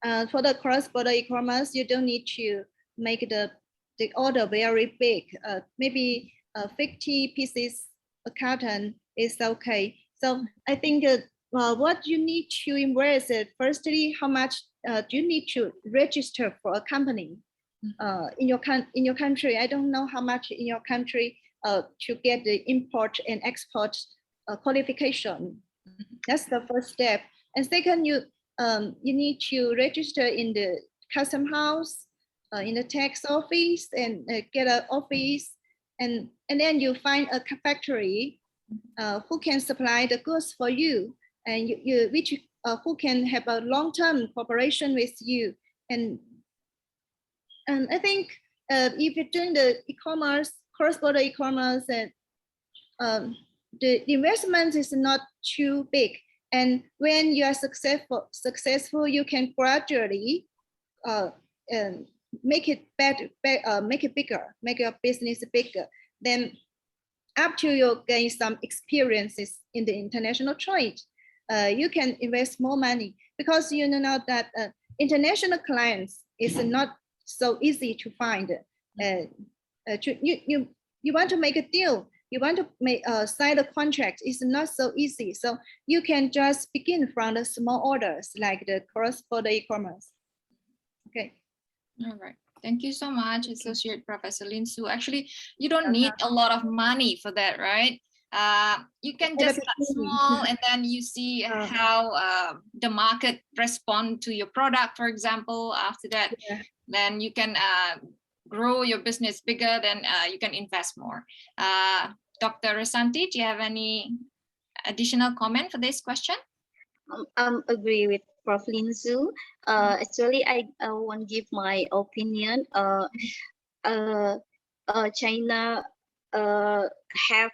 For the cross-border e-commerce, you don't need to make the order very big. Maybe 50 pieces a carton is okay. So I think what you need to invest is, firstly, how much do you need to register for a company? in your country. I don't know how much in your country to get the import and export qualification. That's the first step. And second, you need to register in the custom house, in the tax office, and get an office, and then you find a factory who can supply the goods for you, and who can have a long-term cooperation with you. And I think if you're doing the e-commerce, cross-border e-commerce, and the investment is not too big. And when you are successful, you can gradually make it better, make it bigger, make your business bigger. Then after you gain some experiences in the international trade, you can invest more money, because you know that international clients is not so easy to find. You want to make a deal, you want to sign a contract, it's not so easy. So you can just begin from the small orders like the cross-border e-commerce. Okay. All right. Thank you so much, Associate Professor Lin Su. Actually, you don't need a lot of money for that, right? You can just start small, and then you see how the market respond to your product, for example. After that, then you can grow your business bigger, then you can invest more. Dr. Resanti, do you have any additional comment for this question? Agree with Prof. Lin Su. Actually, I want to give my opinion. China have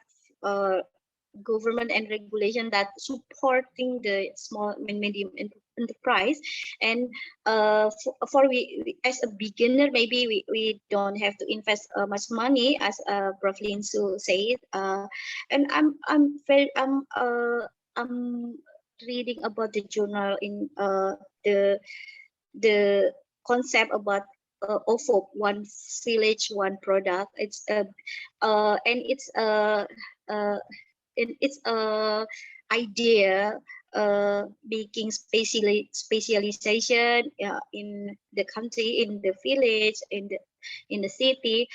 government and regulation that supporting the small and medium enterprise, and for we as a beginner, maybe we don't have to invest much money, as Prof. Lin Su said. And I'm reading about the journal in the concept about OFOP, one village, one product. It's idea making specialization in the country, in the village, in the city,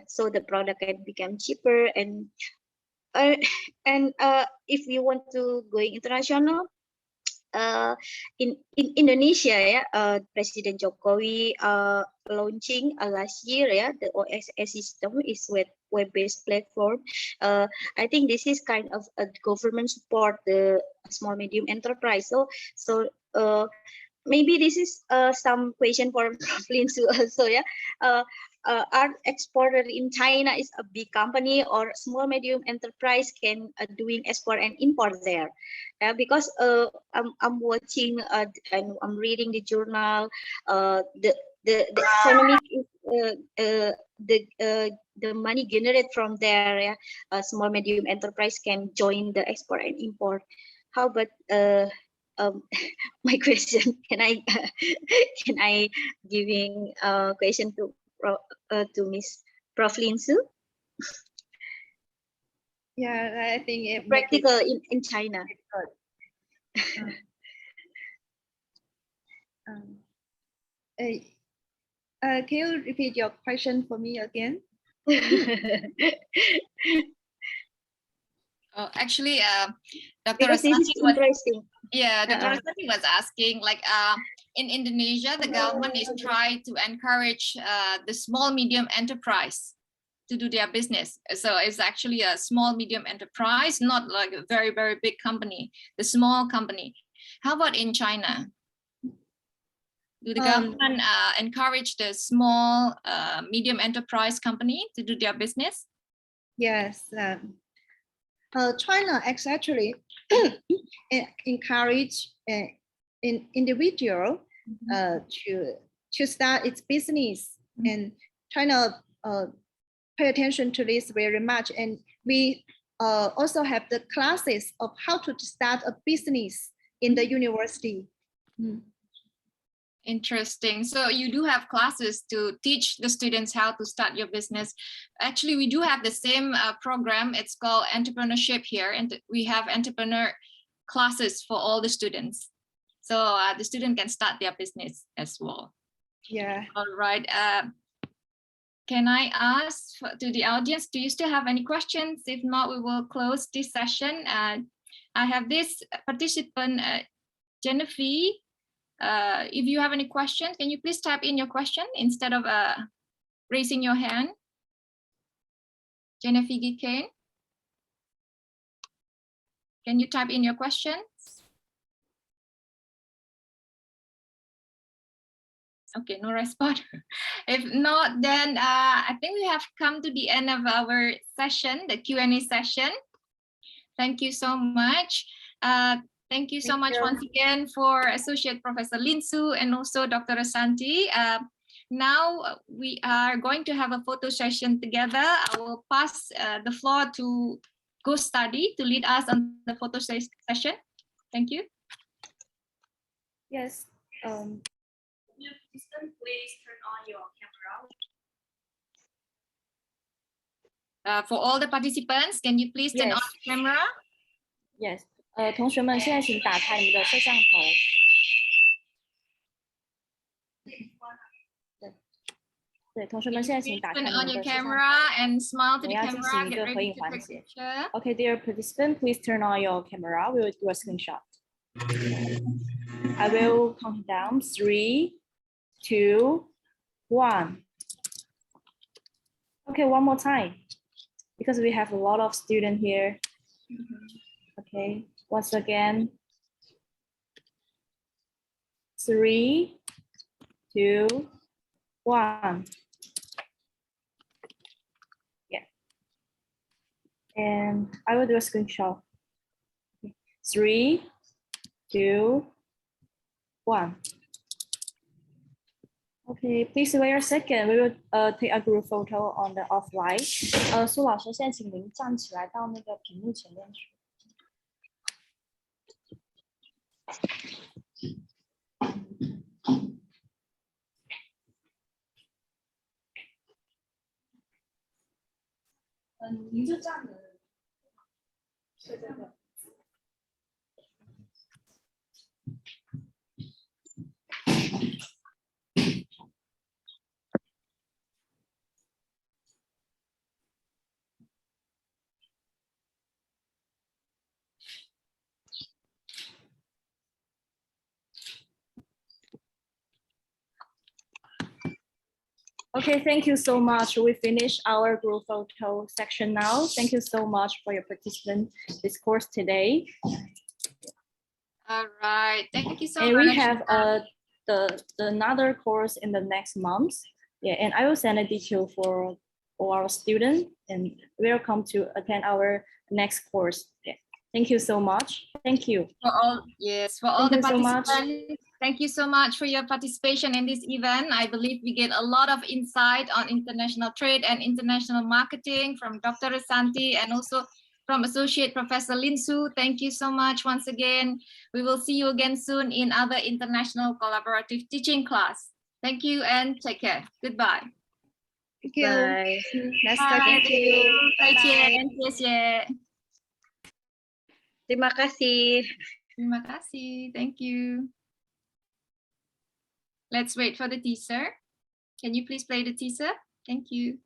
so the product can become cheaper. And if you want to go international, in Indonesia, President Jokowi launching last year, the OIA system is web-based platform. I think this is kind of a government support the small medium enterprise. So maybe this is some question for Prof. Lin Su also. Are exporter in China is a big company, or small medium enterprise can doing export and import there? Because I'm watching and I'm reading the journal. The economic the money generated from there. Small medium enterprise can join the export and import. How about my question? Can I giving a question to Miss Prof. Lin Su? Yeah, I think it practical in China. Can you repeat your question for me again? Actually, Dr. Because this is interesting. Dr. Resanti was asking, like, in Indonesia, the government is trying to encourage the small medium enterprise to do their business. So it's actually a small medium enterprise, not like a very, very big company, the small company. How about in China? Do the government encourage the small medium enterprise company to do their business? Yes. China actually encourage an individual to start its business, and China pay attention to this very much. And we also have the classes of how to start a business in the university. Interesting. So you do have classes to teach the students how to start your business. Actually, we do have the same program. It's called entrepreneurship here, and we have entrepreneur classes for all the students. So the student can start their business as well. Yeah. All right. can I ask to the audience, do you still have any questions? If not, we will close this session. I have this participant, Genevieve. If you have any questions, can you please type in your question instead of raising your hand? Genevieve Kane, can you type in your questions? Okay, no response. If not, then I think we have come to the end of our session, the Q&A session. Thank you so much. Thank you so much once again for Associate Professor Lin Su and also Dr. Resanti. Now we are going to have a photo session together. I will pass the floor to Go Study to lead us on the photo session. Thank you. Yes. Please turn on your camera. For all the participants, can you please turn on the camera? Yes. 同学们，现在请打开你们的摄像头。对，同学们，现在请打开你们的摄像头。 camera and smile to the 我要进行 camera. 一 Get 个合 ready 影 to 环 take 节。 picture. Okay, dear participant, please turn on your camera. We will do a screenshot. I will count down 3, 2, 1. Okay, one more time, because we have a lot of students here. Okay, once again. 3, 2, 1. Yeah. And I will do a screenshot. 3, 2, 1. Okay, please wait a second. We will take a group photo on the offline. 苏老师，现在请您站起来到那个屏幕前面去。您就站着。对对对。 Okay, thank you so much. We finished our group photo section now. Thank you so much for your participation in this course today. All right, thank you so And much. we have another course in the next month. Yeah, and I will send a detail for all our students and welcome to attend our next course. Yeah. Thank you so much. Thank you. For all, yes, for all Thank the you so much. participants. Thank you so much for your participation in this event. I believe we get a lot of insight on international trade and international marketing from Dr. Resanti and also from Associate Professor Lin Su. Thank you so much once again. We will see you again soon in other international collaborative teaching class. Thank you and take care. Goodbye. Thank you. Bye. Next Bye. time. Thank you. 再见，谢谢。 Terima kasih. Terima kasih. Thank you. Let's wait for the teaser. Can you please play the teaser? Thank you.